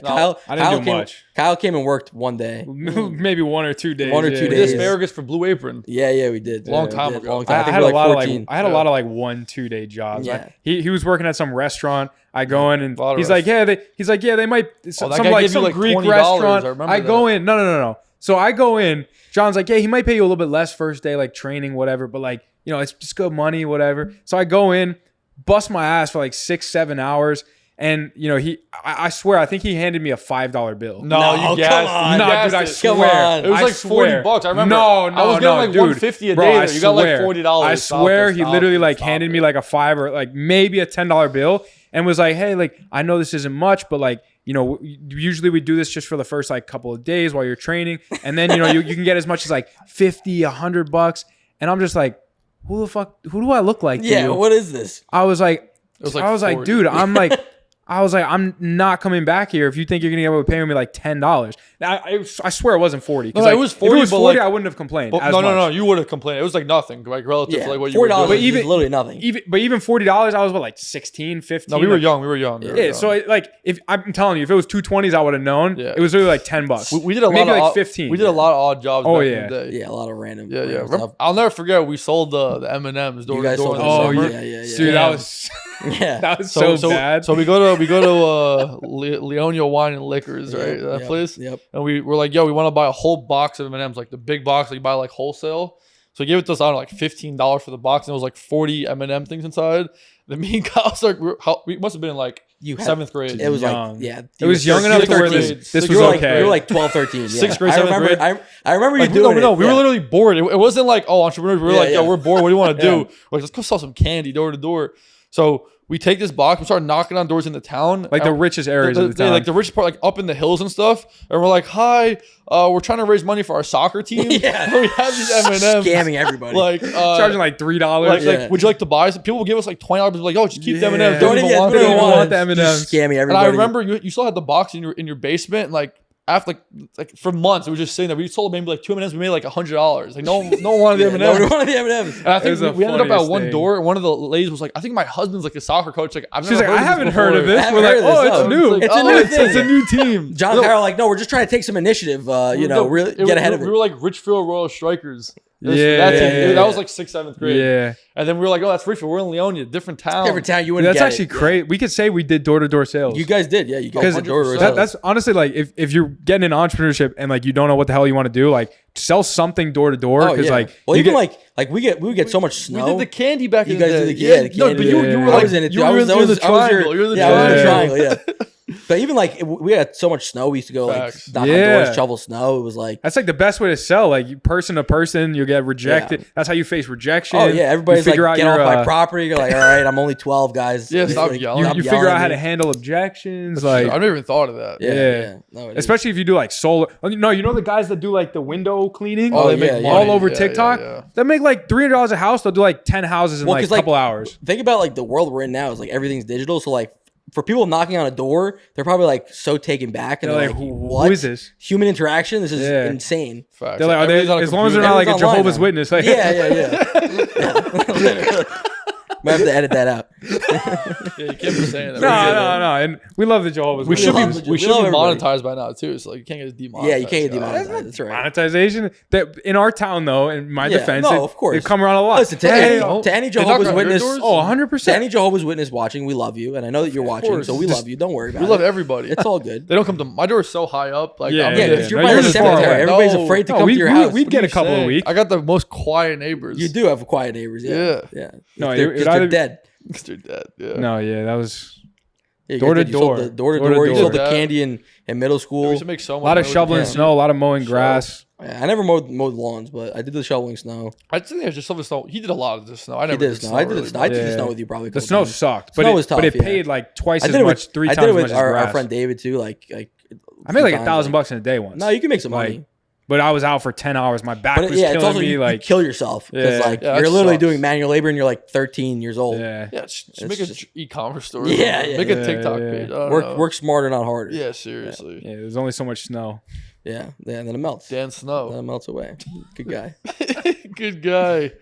didn't do much. Kyle came and worked one day. Maybe 1 or 2 days. 1 or 2 We days. did asparagus for Blue Apron. Yeah, we did. Long time ago. Long time. I think had we a were lot of 14. I had a lot of like 1-2 day jobs. Yeah. He was working at some restaurant. I go in and Lot of he's like, they might some that guy like gave you, some like, Greek $20. restaurant. I remember I go that. in. No. So I go in. John's like, yeah, he might pay you a little bit less first day, like training, whatever. But like, it's just good money, whatever. So I go in, bust my ass for like 6-7 hours. And I swear, I think he handed me a $5 bill. No, you gassed come on. it. No, You gassed dude, I it. swear. It was like $40. I remember. No, I was getting like dude. $150 a Bro, day. I There. You got like swear. $40. I swear he literally like handed me like a $5 or like maybe a $10 bill and was like, hey, like I know this isn't much, but like usually we do this just for the first like couple of days while you're training, and then you can get as much as like $50-$100, and I'm just like, who do I look like? To Yeah, you? what is this? I was like, I was like, dude, I'm not coming back here if you think you're gonna be able to pay me like $10. Now I swear it wasn't 40. No, like, it was 40. If it was but 40, like, I wouldn't have complained. but, as no, much. you would have complained. It was like nothing, like relative to like what you were $40 doing. is literally nothing. Even $40, I was like 16, 15. No, we were young. We were young. Yeah, so if I'm telling you, if it was 220s, I would have known. Yeah. It was really like $10. We did a lot maybe of like 15. We did a lot of odd jobs. Oh, back yeah. in the day. Yeah, a lot of random. Yeah. random Remember, stuff. I'll never forget. We sold the M&Ms door You to guys door. sold in the Oh, summer. yeah. Dude, Yeah. that was Yeah. that was so bad. So we go to Leonia Wine and Liquors, right? That place. Yep. And we were like, yo, we want to buy a whole box of M&Ms, like the big box that you buy like wholesale. So he gave it to us, I don't know, like $15 for the box, and it was like 40 M&M things inside. Then me and Kyle started, we must have been in like You had- 7th grade. It was Young. like, yeah. It was young enough to where this You was were like, okay. You were like 12, 13. Yeah. 6th grade, I 7th remember, grade. I remember you Like, doing it. we were literally bored. It wasn't like, oh, entrepreneurs. We were like, yo, yeah. we're bored. What do you want to do? Yeah. We're like, let's go sell some candy door to door. So we take this box, we start knocking on doors in the town. like the richest areas of the town. Like the richest part, like up in the hills and stuff. And we're like, hi, we're trying to raise money for our soccer team. Yeah. We have these M&Ms. Scamming everybody. Like, charging like $3. like, would you like to buy some? People would give us like $20. Be like, oh, just keep the M&Ms. Yeah. Don't even want don't them. even want the M&Ms. Just scamming And everybody. I remember you still had the box in your basement, and like after like for months it was just sitting there. We sold maybe like 2 M&Ms. We made like $100. Like no one wanted the M&Ms. Nobody wanted the M&Ms. And I It think was the we ended up at funniest one thing. door, and one of the ladies was like, I think my husband's like a soccer coach. Like She's like, I haven't heard of I this. haven't We're like, heard of this, oh, it's no. new. It's a new thing. It's a new team. John and Carol are like, no, we're just trying to take some initiative, really get ahead of it. We were like Richfield Royal Strikers. Yeah. That was like 6th, 7th grade. Yeah. And then we were like, oh, that's Richfield. We're in Leonia, different town. Every time you wouldn't That's get actually it. crazy. We could say we did door-to-door sales. You guys did, yeah. You guys because did door-to-door that- sales. that's honestly like if you're getting into entrepreneurship and like you don't know what the hell you want to do, like sell something door to door because like well, you even get, like we get so much We snow. did the candy back You in the guys day. did the candy. No, but you Yeah. were I like, was in it. you I were was in the the triangle. You're the yeah, I was in the triangle. triangle. Yeah. But even like we had so much snow, we used to go like Facts. knock on Yeah. doors, shovel snow. It was like, that's like the best way to sell. Like person to person, you get rejected. Yeah. That's how you face rejection. oh yeah, everybody's you like, figure out get off your, my property. You're like, all right, I'm only 12, guys. Yeah, stop Like, yelling. You stop figure out yelling how at to me. handle objections. I've Like never even thought of that. Yeah. No, it is. especially if you do like solar. No, you know the guys that do like the window cleaning. Oh, they yeah, make yeah. money. all over Yeah, TikTok. yeah. They make like $300 a house. They'll do like 10 houses in Well, like a 'cause, like, couple hours. Think about like the world we're in now is like everything's digital. So like for people knocking on a door, they're probably like so taken back and They're they're like, like, who what is this? human interaction? This is Yeah. insane. Facts. They're like, are they, Everything's on a as long as they're computer. not like a Everything's online Jehovah's now. Witness. Like, Yeah. Might have to edit that out. Yeah, you can't be saying that. no. And we love the Jehovah's We Witness. should love- be we should love be everybody. monetized by now too. So like you can't get demonetized. Yeah, you can't get so. demonetized. That's right. Monetization. That in our town though, in my Yeah, defense, no, of course. they come around a lot. Listen, to Hey, any They knock Jehovah's on your Witness, doors? oh, to 100%. any Jehovah's Witness watching, we love you, and I know that you're watching, course. so we love you. Don't worry about We it. love everybody. It's all good. They don't come to my door is so high up. Like Yeah, I'm Yeah, in because there. you're No, by you're the just far cemetery. away. Everybody's No. afraid to No, come to your house. we get a couple of Saying? weeks. I got the most quiet neighbors. You do have quiet neighbors. Yeah. Yeah. No, they're, it 'cause they're either- dead. Because they're dead. Yeah. No, yeah, that was Yeah, you Door guys to did. You sold door. the door to Door to door. You door. sold the Yeah. candy in middle We school. used to make so much. a lot of money with shoveling candy. snow, a lot of mowing grass. Yeah, I never mowed lawns, but I did the shoveling snow. I think I just shoveled snow. He did a lot of the snow. I I never did the snow. I did the really. snow. I did the Yeah. snow with you probably. A The couple snow times. sucked, Snow but was tough, it yeah. paid like twice I as did it much, with 3 I times did it as much with as our grass. friend David too. Like I made like times, $1,000 in a day once. No, you can make some Like, money. But I was out for 10 hours. My back But was yeah, it's killing also me. you Like, kill yourself because Yeah. like Yeah, you're that literally sucks. doing manual labor and you're like 13 years old. yeah. Yeah, just It's make an just- e-commerce store. Yeah, yeah. Make a Yeah, TikTok yeah. page. I don't Work know. work smarter, not harder. Yeah, seriously. Yeah, there's only so much snow. Yeah, and then it melts. Dan Then Snow. it melts away. Good guy. Good guy.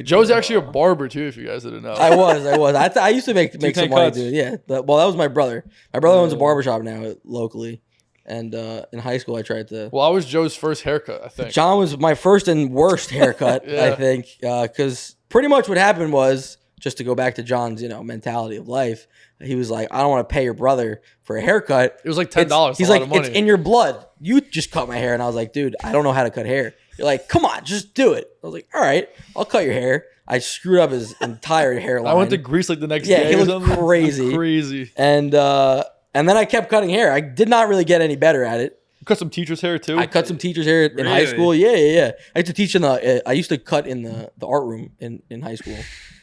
Joe's actually a barber too, if you guys didn't know. I was. I used to make some money, cuts? dude. Yeah. Well, that was my brother. My brother owns a barbershop now locally. And in high school, I tried to. Well, I was Joe's first haircut, I think. John was my first and worst haircut, I think, because pretty much what happened was, just to go back to John's, mentality of life. He was like, I don't want to pay your brother for a haircut. It was like $10. He's like, it's in your blood. You just cut my hair. And I was like, dude, I don't know how to cut hair. You're like, come on, just do it. I was like, all right, I'll cut your hair. I screwed up his entire hairline. I went to Greece like the next day. Yeah, he looked crazy. Crazy. And then I kept cutting hair. I did not really get any better at it. You cut some teacher's hair too? I cut some teacher's hair in high school. Yeah. I used to teach I used to cut in the art room in high school.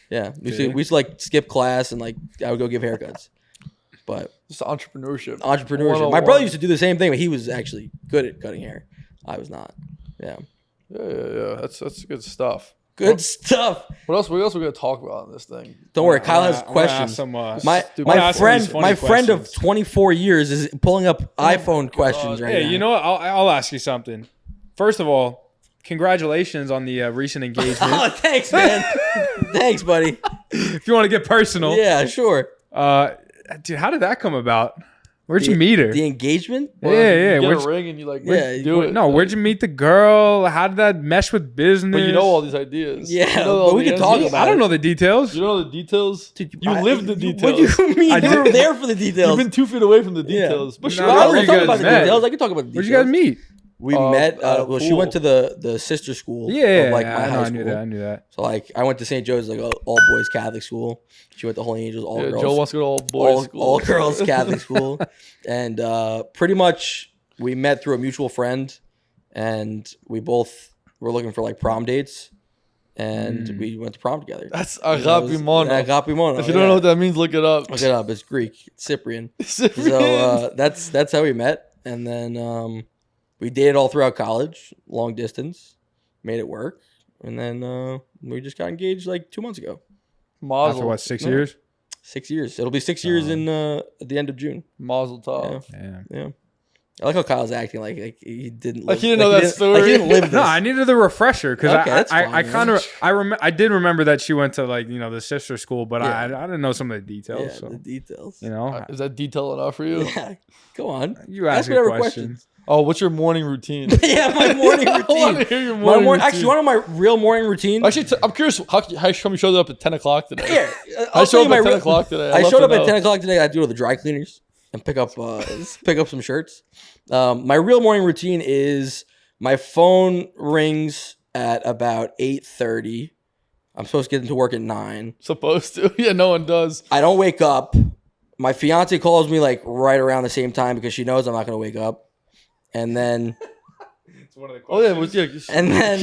Yeah. We used to like skip class and like I would go give haircuts. But just entrepreneurship. My brother used to do the same thing, but he was actually good at cutting hair. I was not. Yeah. Yeah. That's good stuff. Good stuff. What else we gonna talk about on this thing? Don't worry, Kyle has questions. My friend of 24 years is pulling up iPhone questions right now. Yeah, you know what? I'll ask you something. First of all, congratulations on the recent engagement. Oh, thanks, man. Thanks, buddy. If you want to get personal. Yeah, sure. Dude, how did that come about? Where'd you meet her? The engagement? Yeah. You get a ring and you like, do it. No, where'd you meet the girl? How did that mesh with business? But you know all these ideas. Yeah, but we can talk about it. I don't know the details. You don't know the details? Dude, you lived the details. What do you mean? You were there for the details. You've been 2 feet away from the details. Yeah. But sure, I can talk about the details. I can talk about the details. Where'd you guys meet? We met. Well, she went to the sister school. Yeah, of, my high school. I knew that. So I went to St. Joe's, like all boys Catholic school. She went to Holy Angels, all girls. Joe wants to go to all boys school. All girls Catholic school, and pretty much we met through a mutual friend, and we both were looking for like prom dates, and we went to prom together. That's agapimono. Agapimono. If you don't know what that means, look it up. Look it up. It's Greek. It's Cyprian. So that's how we met, and then we dated all throughout college, long distance, made it work, and then we just got engaged like 2 months ago. Mazel. After what, 6 years? 6 years. It'll be 6 years in at the end of June. Mazel tov. Yeah. I like how Kyle's acting like he didn't live, like he didn't know that story. Like he didn't live this. No, I needed the refresher because I did remember that she went to like the sister school, but I didn't know some of the details. Yeah, so. the details. Is that detail enough for you? Yeah. Go on. You ask whatever questions. Oh, what's your morning routine? Yeah, my morning routine. I want to hear your morning routine. Actually, you want to know my real morning routine? Actually, I'm curious how come you showed up at 10 o'clock today? Yeah, I showed up at 10 o'clock today. I showed up at 10 o'clock today. I had to go to the dry cleaners and pick up some shirts. My real morning routine is my phone rings at about 8:30. I'm supposed to get into work at 9. Supposed to? Yeah, no one does. I don't wake up. My fiance calls me like right around the same time because she knows I'm not going to wake up. And then, it's one of the questions. And then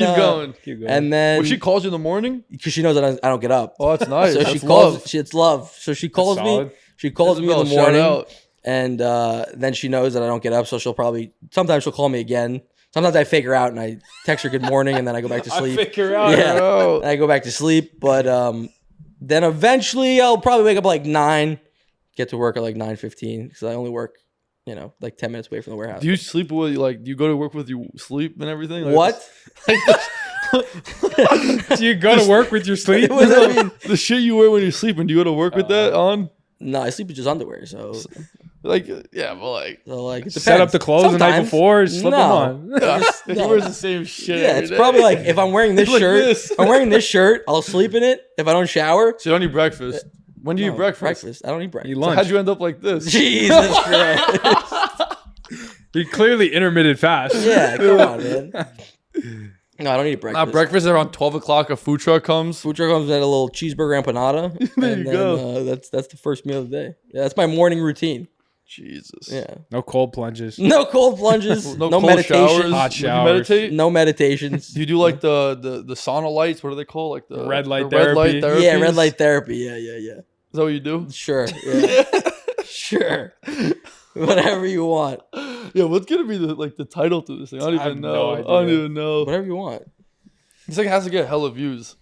keep going. And then, when she calls you in the morning, because she knows that I don't get up. Oh, that's nice. So that's she calls. love. It's love. So she calls me. She calls me in the morning, and then she knows that I don't get up. So sometimes she'll call me again. Sometimes I fake her out and I text her good morning, and then I go back to sleep. I fake her out. Yeah, and I go back to sleep. But then eventually I'll probably wake up like 9, get to work at like 9:15 because I only work. Like 10 minutes away from the warehouse. Do you sleep with do you go to work with your sleep and everything? Like, what? Do you go to work with your sleep? What does that mean? The shit you wear when you're sleeping, do you go to work with that on? No, I sleep with just underwear. So it depends. Set up the clothes the night before, slip them on. He wears the same shit. Yeah, it's probably like if I'm wearing this shirt, I'll sleep in it if I don't shower. So you don't eat breakfast. When do you eat breakfast? I don't eat breakfast. So how'd you end up like this? Jesus Christ. You clearly intermittent fast. Yeah, come on, man. No, I don't eat breakfast. Breakfast around 12 o'clock. A food truck comes. Food truck comes at a little cheeseburger empanada. There you go. That's the first meal of the day. Yeah, that's my morning routine. Jesus. Yeah. No cold plunges. No cold plunges. no cold meditation. Showers. Hot showers. Do you meditate? No meditations. Do you do like the sauna lights? What are they called? Like the red light red light therapy. Yeah, red light therapy. Yeah. Is that what you do? Sure. Yeah. Sure. Whatever you want. Yeah, what's gonna be the title to this thing? I don't even know. I don't even know. Whatever you want. This thing has to get hella views.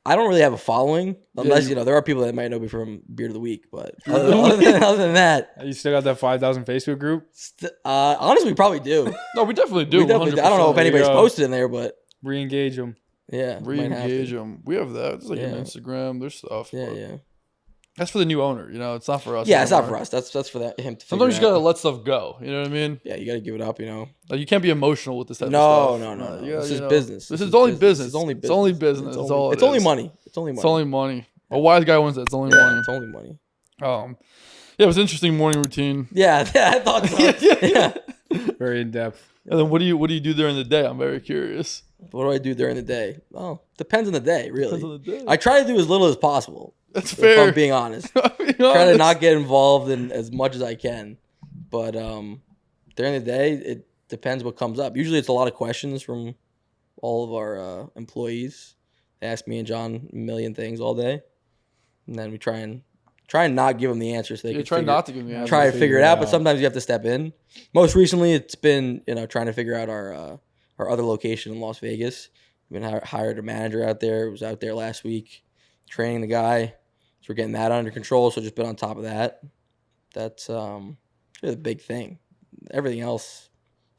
I don't really have a following, unless there are people that might know me from Beard of the Week. But other than that, you still got that 5,000 Facebook group? Honestly, we probably do. No, we definitely do. I don't know if anybody's posted in there, but re-engage them. Yeah. Re-engage them. We have that. It's like an Instagram. There's stuff. Yeah. That's for the new owner. It's not for us. Yeah, it's not for us. That's for him to. Sometimes you gotta let stuff go. You know what I mean? Yeah, you gotta give it up. Like you can't be emotional with this type of stuff. No. This is business. This is only business. It's only business. It's only business. It's only money. It's only money. A wise guy wins that. It's only money. It's only money. Yeah, it was an interesting morning routine. Yeah, I thought so. Yeah. Very in depth. And then what do you do during the day? I'm very curious. What do I do during the day? Well, depends on the day, really. Depends on the day. I try to do as little as possible. That's fair. If I'm being honest. Try to not get involved in as much as I can. But during the day, it depends what comes up. Usually it's a lot of questions from all of our employees. They ask me and John a million things all day. And then we try and not give them the answers. So they can try not to give them the answers. Try to figure it out, but sometimes you have to step in. Most recently, it's been trying to figure out our other location in Las Vegas. We've been hired a manager out there. Was out there last week, training the guy. So we're getting that under control. So just been on top of that. That's really the big thing. Everything else,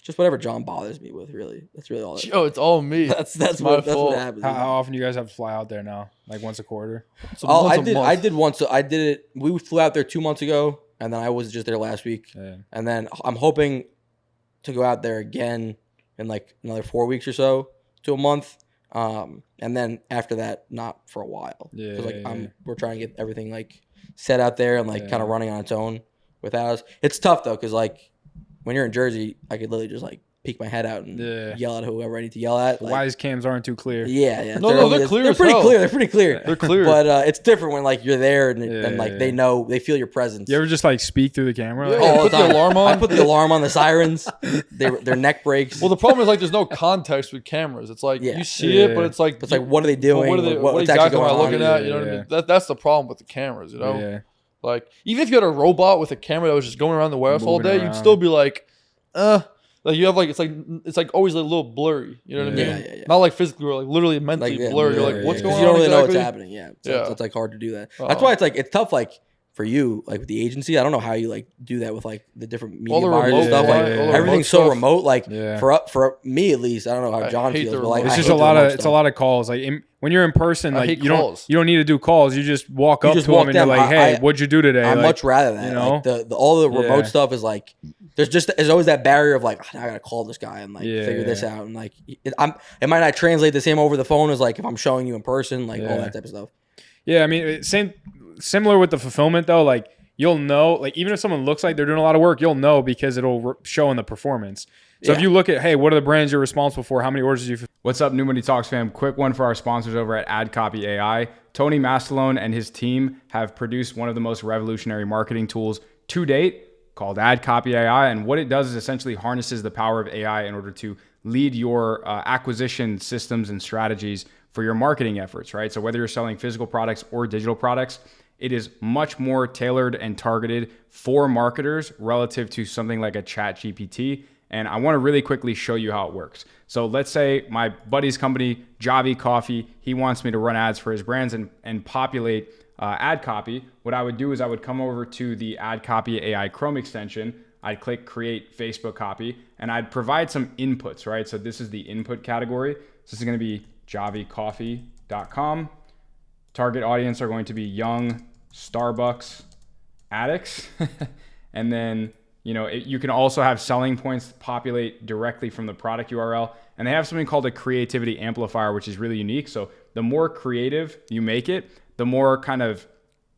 just whatever John bothers me with. Really, that's really all. It's all me. That's what happens. How often do you guys have to fly out there now? Like once a quarter? I did once. I did it. We flew out there 2 months ago, and then I was just there last week. Yeah. And then I'm hoping to go out there again in like another 4 weeks or so to a month. And then after that, not for a while. Yeah. Because we're trying to get everything like set out there and like kind of running on its own without us. It's tough though, because like when you're in Jersey, I could literally just like peek my head out and yell at whoever I need to yell at. The wise cams aren't too clear. Yeah. No, they're clear. They're pretty clear. They're pretty clear. They're clear. But it's different when like you're there and like they feel your presence. You ever just like speak through the camera? Yeah, all the time. The alarm on. I put the alarm on the sirens. Their neck breaks. Well, the problem is like there's no context with cameras. It's like you see it, but it's like what are they doing? What exactly am I looking at? You know what I mean? That's the problem with the cameras. Yeah. Like even if you had a robot with a camera that was just going around the warehouse all day, you'd still be like, like you have like it's like always a little blurry. You know what I mean? Yeah. Not like physically, like literally mentally blurry. You're like, what's going on? You don't really know what's exactly? happening. So it's like hard to do that. That's why it's tough. Like for you, like with the agency, I don't know how you like do that with like the different media buyers and stuff. Like everything's so remote. Like for me at least, I don't know how John feels. But like it's just a lot of calls. Like when you're in person, like you don't need to do calls. You just walk up to them and you're like, hey, what'd you do today? I'd much rather that. You know, like all the remote stuff is like. There's always that barrier of like, I gotta call this guy and like figure this out, and like it might not translate the same over the phone as like if I'm showing you in person, like all that type of stuff. Yeah, I mean, similar with the fulfillment though. Like you'll know, like even if someone looks like they're doing a lot of work, you'll know because it'll show in the performance. So if you look at, hey, what are the brands you're responsible for? How many orders did you? What's up, New Money Talks fam? Quick one for our sponsors over at AdCopy AI. Tony Mastalone and his team have produced one of the most revolutionary marketing tools to date, called AdCopy AI, and what it does is essentially harnesses the power of AI in order to lead your acquisition systems and strategies for your marketing efforts, right? So whether you're selling physical products or digital products, it is much more tailored and targeted for marketers relative to something like a ChatGPT. And I want to really quickly show you how it works. So let's say my buddy's company, Javi Coffee, he wants me to run ads for his brands and populate ad copy. What I would do is I would come over to the AdCopy AI Chrome extension. I'd click create Facebook copy and I'd provide some inputs, right? So this is the input category. So this is going to be javicoffee.com. Target audience are going to be young Starbucks addicts. And then, you can also have selling points populate directly from the product URL. And they have something called a creativity amplifier, which is really unique. So the more creative you make it, the more kind of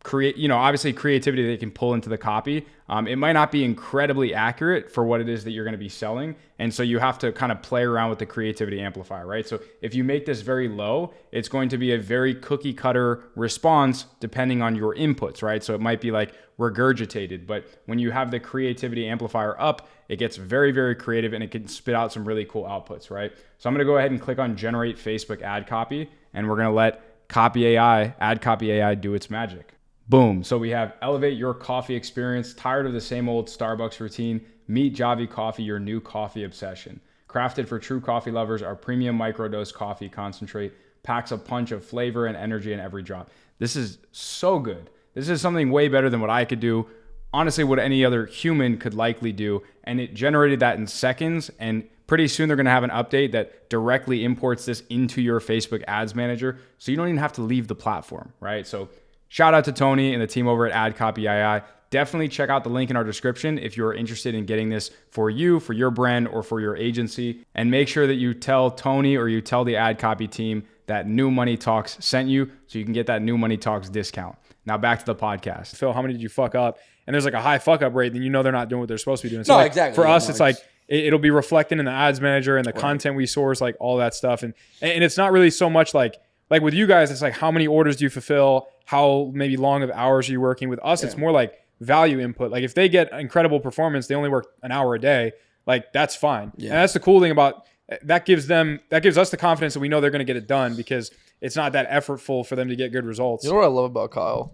obviously creativity they can pull into the copy. It might not be incredibly accurate for what it is that you're going to be selling. And so you have to kind of play around with the creativity amplifier, right? So if you make this very low, it's going to be a very cookie cutter response depending on your inputs, right? So it might be like regurgitated, but when you have the creativity amplifier up, it gets very, very creative and it can spit out some really cool outputs, right? So I'm going to go ahead and click on generate Facebook ad copy, and we're going to let AdCopy AI do its magic. Boom. So we have elevate your coffee experience. Tired of the same old Starbucks routine? Meet Javi Coffee, your new coffee obsession. Crafted for true coffee lovers, our premium microdose coffee concentrate packs a punch of flavor and energy in every drop. This is so good. This is something way better than what I could do honestly what any other human could likely do. And it generated that in seconds. And pretty soon they're going to have an update that directly imports this into your Facebook ads manager. So you don't even have to leave the platform, right? So shout out to Tony and the team over at AdCopy.ai. Definitely check out the link in our description if you're interested in getting this for you, for your brand, or for your agency. And make sure that you tell Tony or you tell the AdCopy team that New Money Talks sent you so you can get that New Money Talks discount. Now back to the podcast. Phil, how many did you fuck up? And there's like a high fuck up rate, then you know they're not doing what they're supposed to be doing. So no, like, exactly. For us, it's like it'll be reflected in the ads manager and the content we source, like all that stuff. And it's not really so much like with you guys, it's like how many orders do you fulfill? How maybe long of hours are you working? With us, it's more like value input. Like if they get incredible performance, they only work an hour a day. Like that's fine. Yeah. And that's the cool thing about that gives us the confidence that we know they're going to get it done because it's not that effortful for them to get good results. You know what I love about Kyle?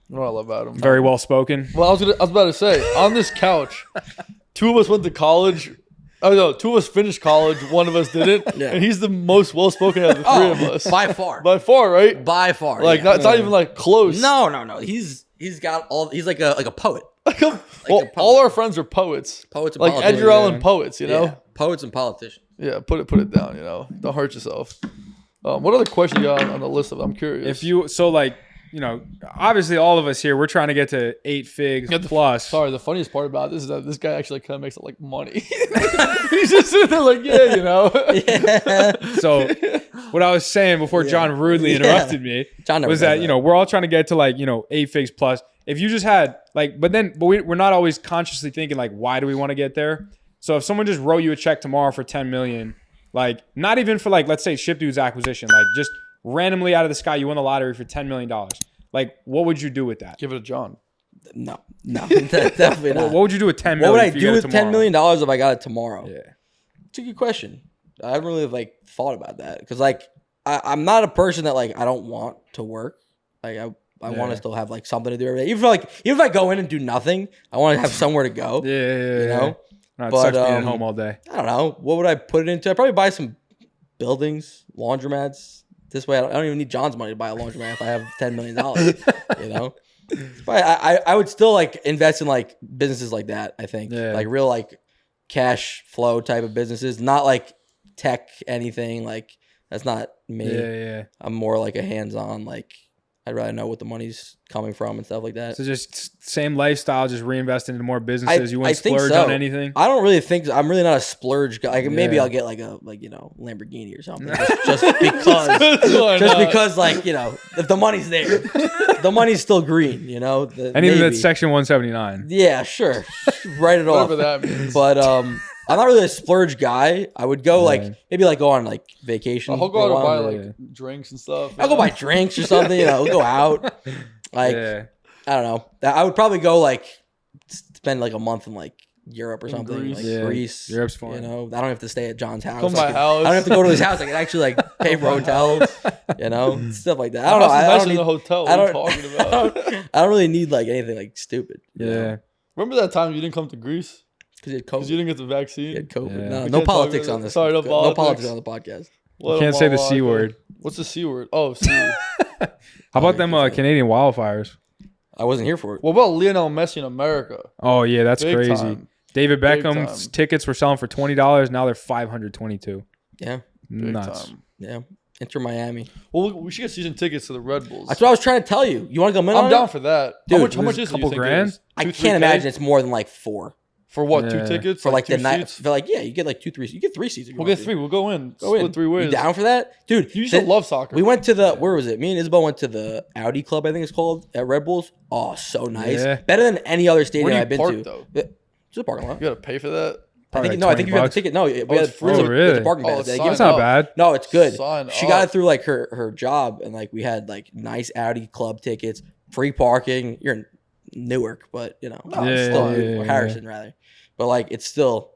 You know what I love about him? Very well spoken. Well, I was about to say, on this couch, two of us went to college. Oh no, two of us finished college. One of us didn't, and he's the most well spoken out of the three of us. By far, right? By far. Like it's not even like close. No. He's got all. He's like a poet. All our friends are poets. Poets and like politicians. Edgar Allan poets. You know, Yeah. Poets and politicians. Yeah, put it down. You know, don't hurt yourself. What other question you got on the list of? I'm curious. Obviously all of us here, we're trying to get to 8 figs plus. Sorry, the funniest part about this is that this guy actually kind of makes it like money. He's just sitting there like, So what I was saying before John rudely interrupted me was that, we're all trying to get to 8 figs plus. If you just had but we're not always consciously thinking why do we want to get there? So if someone just wrote you a check tomorrow for 10 million, not even for let's say Ship Dude's acquisition, just randomly out of the sky, you won the lottery for $10 million. What would you do with that? Give it to John. No, definitely not. What would you do with $10 million? What would I do with $10 million if I got it tomorrow? Yeah, it's a good question. I haven't really thought about that because I'm not a person that I don't want to work. I want to still have something to do every day. Even if I go in and do nothing, I want to have somewhere to go. Yeah. You know. No, it sucks being at home all day. I don't know. What would I put it into? I'd probably buy some buildings, laundromats. This way, I don't even need John's money to buy a laundromat if I have $10 million. But I would still invest in businesses like that. I think real cash flow type of businesses, not tech anything. That's not me. Yeah. I'm more a hands-on. I'd rather know what the money's coming from and stuff like that. So just same lifestyle, just reinvest into more businesses. You wouldn't splurge on anything? I don't really think so. I'm really not a splurge guy. Maybe I'll get a Lamborghini or something. just because if the money's there, the money's still green. Anything that's Section 179. Yeah, sure. Write it off. Whatever that means. But I'm not really a splurge guy. I would go maybe go on vacation. I'll go out and buy drinks and stuff. I'll go buy drinks or something. We'll go out. I don't know. I would probably go spend a month in Europe or something. Greece. Europe's fun. I don't have to stay at John's house. Come to my house. I don't have to go to his house. I can actually pay for hotels. Stuff like that. I don't know. I don't need a hotel. What are you talking about? I don't really need anything stupid. Yeah. Remember that time you didn't come to Greece? Because you had COVID. Because you didn't get the vaccine? You had COVID. Yeah. No politics on this. Sorry, no politics. No politics on the podcast. You can't say the C word. What's the C word? Oh, C. How about them Canadian wildfires? I wasn't here for it. What about Lionel Messi in America? Oh, yeah, that's Big crazy. time. David Beckham's tickets were selling for $20. Now they're $522. Yeah. Nuts. Time. Yeah. Enter Miami. Well, we should get season tickets to the Red Bulls. That's what I was trying to tell you. You want to come in on I'm down for that. Dude, how much is it? couple grand? I can't imagine it's more than 4. For what? Yeah. 2 tickets? For two the night. seats? For you get 2, 3. You get 3 seats. We'll get 3. We'll go in. Go in. Split 3 ways. You down for that? Dude, You used to love soccer. We went to where was it? Me and Isabel went to the Audi Club, I think it's called, at Red Bulls. Oh, so nice. Yeah. Better than any other stadium Where I've do you been park, to. though? Just a parking lot. You got to pay for that? I think $20 you have the ticket. No, we had free. it's Oh, really? a parking Oh, pass. it's That's not bad. No, it's good. Sign She up. got it through her job, and we had nice Audi Club tickets, free parking. You're in Newark, but it's still yeah, or Harrison rather. But it's still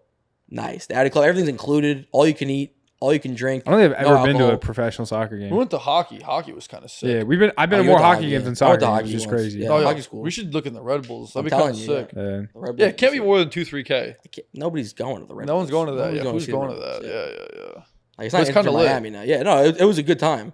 nice. The Audi Club, everything's included. All you can eat, all you can drink. I don't think I've no ever been to alcohol. a professional soccer game. We went to hockey. Hockey was kind of sick. Yeah, I've been to you more went to hockey hockey, games yeah. than I soccer went to games, hockey which is once, crazy. yeah. Oh, yeah. Hockey's cool. We should look in the Red Bulls. That'd I'm be kind of telling you, sick. Yeah. The Red Yeah, Bulls it can't is be more than 2-3K. Nobody's going to the Red No one's Bulls. going to that. Nobody's Yeah, who's see going the to Red that? Bulls, Yeah. It's not It's Inter kinda lit. Miami now. Yeah, no, it was a good time.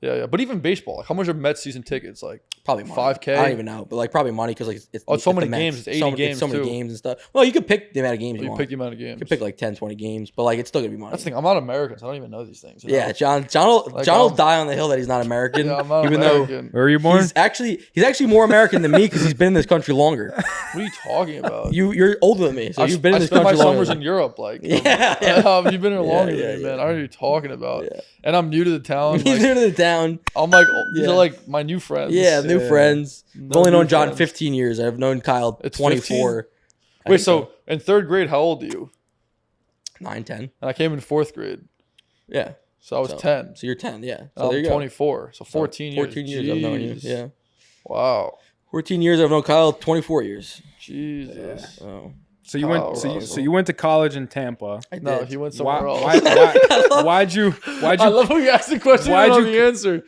Yeah. But even baseball, like how much are Mets season tickets? Like probably money. $5K. I don't even know, but like probably money because like it's so many the Mets. games. It's 80 games. So many too. games and stuff. Well, you could pick the amount of games you want. Pick the amount of games. You could pick like 10, 20 games, but like it's still gonna be money. That's the thing. I'm not American, so I don't even know these things. You know? Yeah, John will die on the hill that he's not American. Yeah, I'm not even American. though where are you born? he's actually more American than me because he's been in this country longer. What are you talking about? You're older than me, so you've been in this I spent country my longer. summers in Europe. Like, yeah. You've been here longer Yeah, than me, man. I don't know what you're talking about. Yeah. And I'm new to the town. He's new to the town. I'm like, these are like my new friends. Yeah, new friends. I've only known John 15 years. I've known Kyle 24. Wait, so in 3rd grade, how old are you? 9, 10. And I came in 4th grade. Yeah. So I was 10. So you're 10, yeah. So I'm there you 24. So 14 years. 14 years I've known you. Yeah. Wow. 14 years I've known Kyle, 24 years. Jesus. Oh. So you went. So you went to college in Tampa. No, he went somewhere else. Why'd you? I love when you ask the question. Why'd you the answer?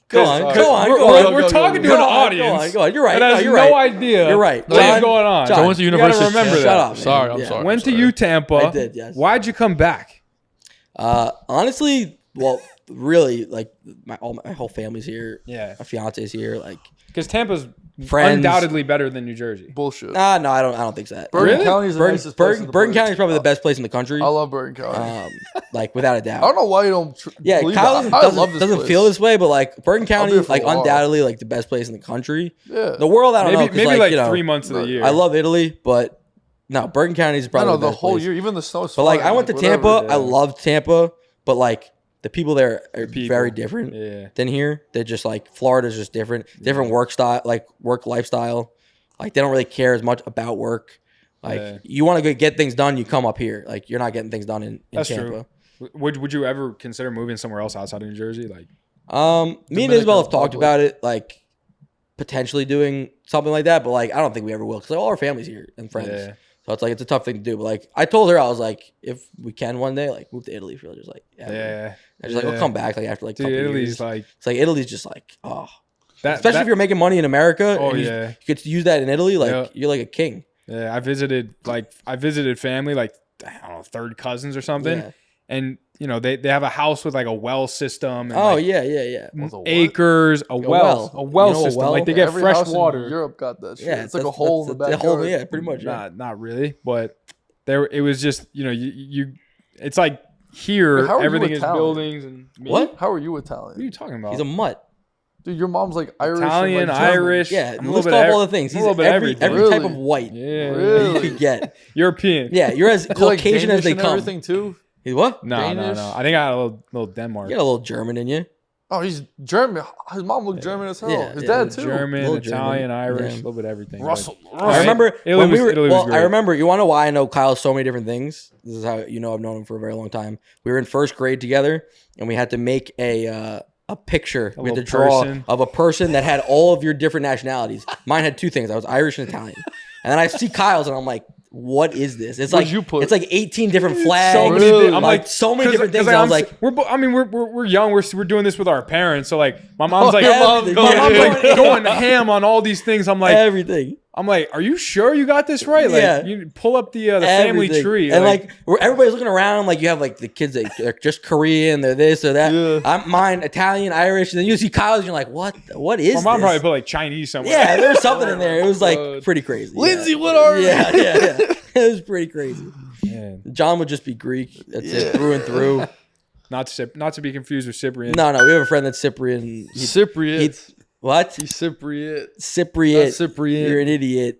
Go on. We're talking to an audience. Go on. You're right. That has you're no right. idea. You're right. What's going on? John went to university. You gotta remember that. Shut up. Sorry, I'm sorry. Went to U Tampa. I did. Yes. Why'd you come back? Honestly, well, really, like my whole family's here. Yeah. My fiance's here. Like, because Tampa's friends. Undoubtedly better than New Jersey. Bullshit. No, I don't think so. Bergen County is the nicest place in the Bergen County is probably the best place in the country. I love Bergen County. Like without a doubt. I don't know why you don't. Kyle doesn't feel this way, but like Bergen County is like undoubtedly like the best place in the country. Yeah. The world, I don't know. Maybe like 3 months of the year. I love Italy, but no, Bergen County is probably the best whole place. year, even the snow. But like I went to Tampa. I loved Tampa, but like the people there are very different than here. They're just like Florida's just different work style, like work lifestyle. Like they don't really care as much about work. Like you want to go get things done, you come up here. Like you're not getting things done in Tampa. True. Would you ever consider moving somewhere else outside of New Jersey? Like, me and Isabel have talked about it, like potentially doing something like that. But like I don't think we ever will because like, all our family's here and friends. Yeah. So it's like it's a tough thing to do. But like I told her, I was like, if we can one day, like move to Italy for just like I was like, I'll come back like after like a couple Italy's years. like it's like Italy's just like especially if you're making money in America. Oh and you get to use that in Italy. Like you're like a king. Yeah, I visited family like I don't know 3rd cousins or something, and you know they have a house with like a well system. And, acres, a well system. Like they get every fresh house water. In Europe got that shit. Yeah, it's like a hole in the backyard. Yeah, pretty much. Not really, but it was just you. It's like here everything is buildings and what? How are you Italian? What are you talking about? He's a mutt. Dude, your mom's like Irish, Italian, and like Irish. Yeah, list off all the things. He's every type of white. Yeah, really? You could get European. Yeah, you're as Caucasian as they come. Everything too. He's what? No. I think I got a little Denmark. You got a little German in you. Oh, he's German. His mom looked German as hell. His dad too. German, Italian, Irish, a little bit of everything. Russell. I remember when we were. Well, I remember. You want to know why I know Kyle so many different things? This is how you know I've known him for a very long time. We were in 1st grade together, and we had to make a picture. We had to draw of a person that had all of your different nationalities. Mine had 2 things. I was Irish and Italian, and then I see Kyle's, and I'm like, what is this? It's like it's like 18 different flags. So many, I'm like so many different things. I was like, we're young. We're doing this with our parents. So like, my mom's like, going ham on all these things. I'm like, everything. I'm like, are you sure you got this right? Like, you pull up the family tree, and like everybody's looking around. Like you have like the kids that are just Korean, they're this or that. Yeah. I'm mine, Italian, Irish, and then you see Kyle's, and you're like, what is? My mom this? probably put like Chinese somewhere. Yeah, there's something in there. It was like pretty crazy. Lindsay, what are you? Yeah. It was pretty crazy. Man. John would just be Greek. That's it, through and through. Not to be confused with Cyprian. No, we have a friend that's Cyprian. Cypriot. What? He's Cypriot. Cyprian. You're an idiot.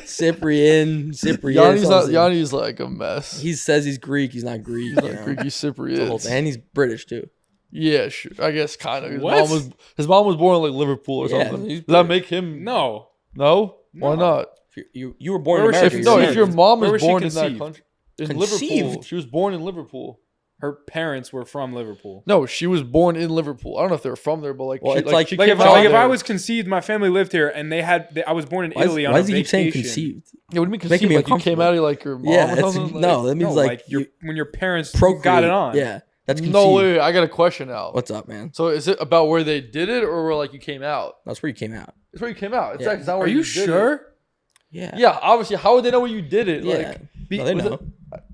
Cyprian. Yanni's like a mess. He says he's Greek. He's not Greek. He's not Greek. He's Cypriot. And he's British too. Yeah, sure. I guess kind of. His mom was born in like Liverpool or something. Does that make him? No. Why not? You were born in America. If your mom was born in that country, in Conceived? Liverpool, she was born in Liverpool. Her parents were from Liverpool. No, she was born in Liverpool. I don't know if they were from there, but like, if I was conceived, my family lived here, and I was born in Italy on a vacation. Why does he keep saying conceived? Yeah, what do you mean conceived? Like you came out of like your mom or something? No, that means like when your parents procreate. Got it on. Yeah, that's conceived. No, wait, I got a question now. What's up, man? So is it about where they did it, or where like you came out? That's where you came out. It's where you came out. It's not where Are you sure? Yeah. Yeah, obviously. How would they know where you did it? Yeah. Like, no, they know.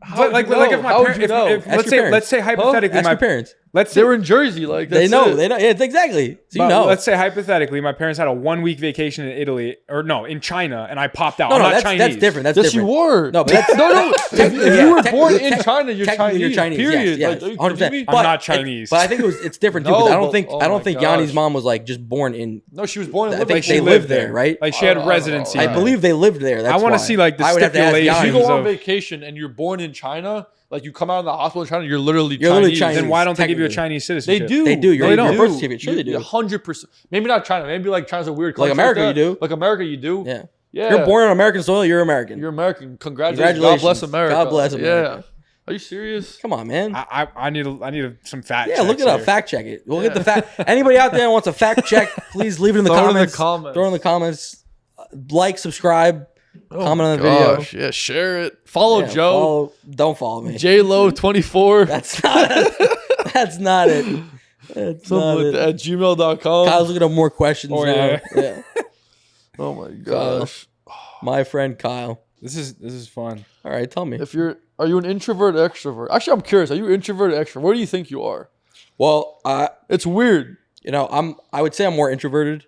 Like if my parents, let's say hypothetically, ask your parents. let's say They were in Jersey. Like They that's know. it. They know. Yeah, it's exactly. So but let's say hypothetically, my parents had a 1 week vacation in Italy, or no, in China, and I popped out. No, I'm not that's Chinese. That's different. That's Yes, different. you were. No, but that's no. If you were born in China, you're technically Chinese. you're Chinese. Period. Yes, Like, 100%. I'm not Chinese. But I think it's different too. No, 'Cause I but- don't oh think my Yanni's gosh. mom was like just born in. No, she was born in I Liverpool. think they lived there, right? Like she had I don't know. residency. I Right. believe they lived there. That's I want why. to see like the I would have to ask stipulations. If you Yanni. go on of, vacation and you're born in China, like you come out of the hospital in China, you're literally Chinese. then why don't they give you a technically. Chinese They citizenship? do. They do. You're No, on they your birth do. certificate. Sure, they do. 100%. Maybe not China. Maybe like China's a weird Like country. America, that. you do. Like America, you do. Yeah. Yeah. You're born on American soil. You're American. You're American. Congratulations. Congratulations. God bless America. God bless America. Yeah. Are you serious? Come on, man. I need some fact. Yeah, look checks it up. here. Fact check it. We'll get the fact. Anybody out there wants a fact check, please leave it in the Throw it in the comments. comments. Throw it in the comments. Like, subscribe, comment on the Gosh, video. yeah, share it. Follow Yeah, Joe. don't follow me. JLo24. That's not it. That's not it. That's Something not like it. that. At gmail.com. Kyle's looking up more questions Oh, now. yeah. Oh my gosh. My friend Kyle. This is fun. All right, tell me. Are you an introvert or extrovert? Actually, I'm curious. Are you introvert or extrovert? What do you think you are? Well, It's weird, I would say I'm more introverted,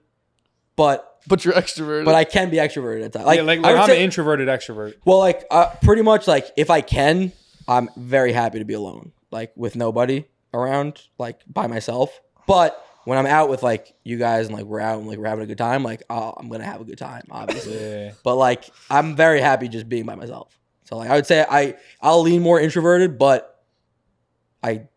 but but you're extroverted. I can be extroverted at times. Like, I would I'm say- an introverted extrovert. Well, like pretty much like if I can, I'm very happy to be alone, like with nobody around, like by myself. But when I'm out with like you guys and like we're out and like we're having a good time, like I'm gonna have a good time, obviously. Yeah. But like I'm very happy just being by myself. So like I would say I'll lean more introverted, but I'm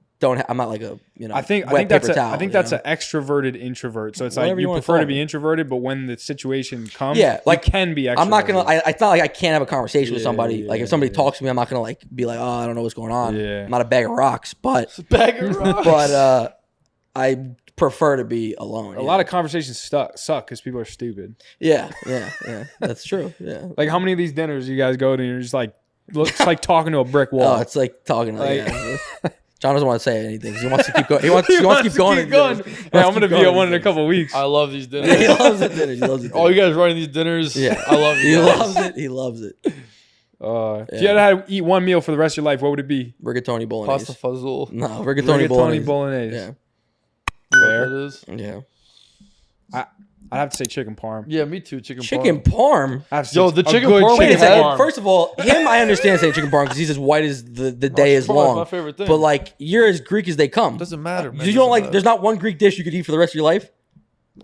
not like a I think wet that's paper towel, an extroverted introvert. So it's Whatever like you you wanna prefer to call be it. introverted, but when the situation comes, Yeah, like, you can be extroverted. I'm not gonna. It's not like I can't have a conversation with somebody. Yeah, Like if somebody talks to me, I'm not gonna like be like, oh, I don't know what's going on. Yeah. I'm not a bag of rocks, but Bag of rocks. but I prefer to be alone. A lot of conversations suck because people are stupid. yeah. That's true. Yeah. Like how many of these dinners you guys go to and you're just like looks like talking to a brick wall. Oh, it's like talking. Like, Like- yeah. John doesn't want to say anything. 'Cause he wants to keep going. He wants to keep going. Keep going. Yeah, I'm gonna be at one in a couple weeks. I love these He dinners. loves it. He loves it. All you guys running these dinners. Yeah. I love you. He guys. loves it. He loves it. If you had to eat one meal for the rest of your life, what would it be? Rigatoni bolognese. Pasta fazool. No, rigatoni bolognese. bolognese. Yeah. You know Fair. what that is? Yeah. I'd have to say chicken parm. Yeah, me too. Chicken Chicken parm. parm. I have to Yo, say the a chicken good parm Wait a we second. had- First of all, him, I understand saying chicken parm because he's as white as the day is chicken parm's long. my favorite thing. But like, you're as Greek as they come. Doesn't matter, man. You don't like. There's not one Greek dish you could eat for the rest of your life.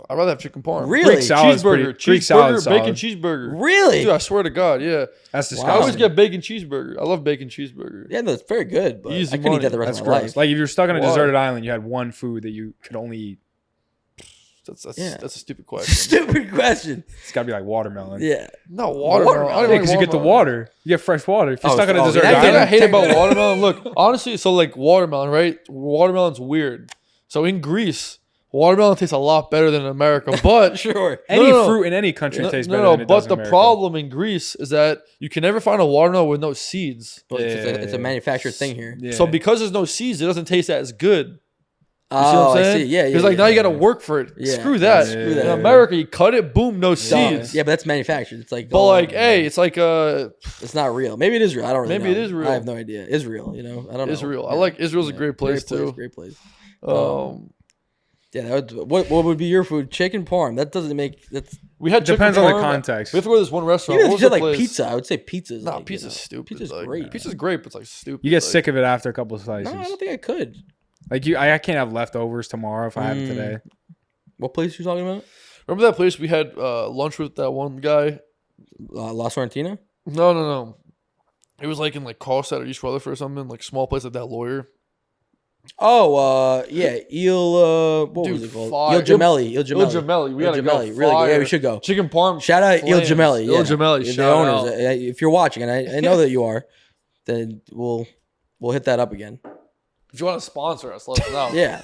I'd rather have chicken parm. Really? Greek salad's Cheeseburger. pretty- Greek salad's Cheeseburger. Bacon solid. cheeseburger. Really? Dude, I swear to God, yeah. That's I disgusting. always get bacon cheeseburger. I love bacon cheeseburger. Yeah, no, it's very good. But Easy I couldn't eat money. that the rest That's of my gross. life. Like if you're stuck on a Why? deserted island, you had one food that you could only eat. That's a stupid question. Stupid question. It's got to be like watermelon. Yeah. No, watermelon. I Yeah, don't like because you get the watermelon. water. You get fresh water. If you're Oh, stuck on a oh, deserted yeah, The thing I island, hate about watermelon, look, honestly, so like watermelon, right? Watermelon's weird. So in Greece, watermelon tastes a lot better than in America, but Sure. any no. fruit in any country tastes better no, than it but does in the America. problem in Greece is that you can never find a watermelon with no seeds. But it's a Yeah. manufactured thing here. Yeah. So because there's no seeds, it doesn't taste as good. You see Oh, what I'm I saying? see. Yeah, yeah. Because like now you got to work for it. Yeah. Screw that. Screw In that. America, you cut it, boom, no Duh. seeds. Yeah, but that's manufactured. It's like. But like, hey, it's like it's not real. Maybe it is real. I don't really know. Maybe it is real. I have no idea. Israel, I don't know. Israel. Yeah. I like Israel's a Yeah. great place too. Great place. Yeah, that would, what would be your food? Chicken parm. That doesn't make that's. we had Depends chicken on the parm. context. We have to go to this one restaurant. Even What if you was said the like place? pizza, I would say pizza's. Nah, like, pizza's stupid. Pizza's like, great. Pizza's great, but it's like stupid. You get like, sick of it after a couple of slices. No, I don't think I could. Like I can't have leftovers tomorrow if I have it today. What place you talking about? Remember that place we had lunch with that one guy? La Sorrentina. No. It was like in like Carlstadt or East Rutherford or something, like small place like that lawyer. Oh, yeah, Il. What Dude, was it called? fire. Il Gemelli. Il Il Gemelli. We Il gotta go. Gemelli. Really good. Yeah, we should go. Chicken parm. Shout out Il flams. Gemelli. Yeah. Il Gemelli. The Shout owners. out. If you're watching, and I know that you are, then we'll hit that up again. If you want to sponsor us, let us know. Yeah.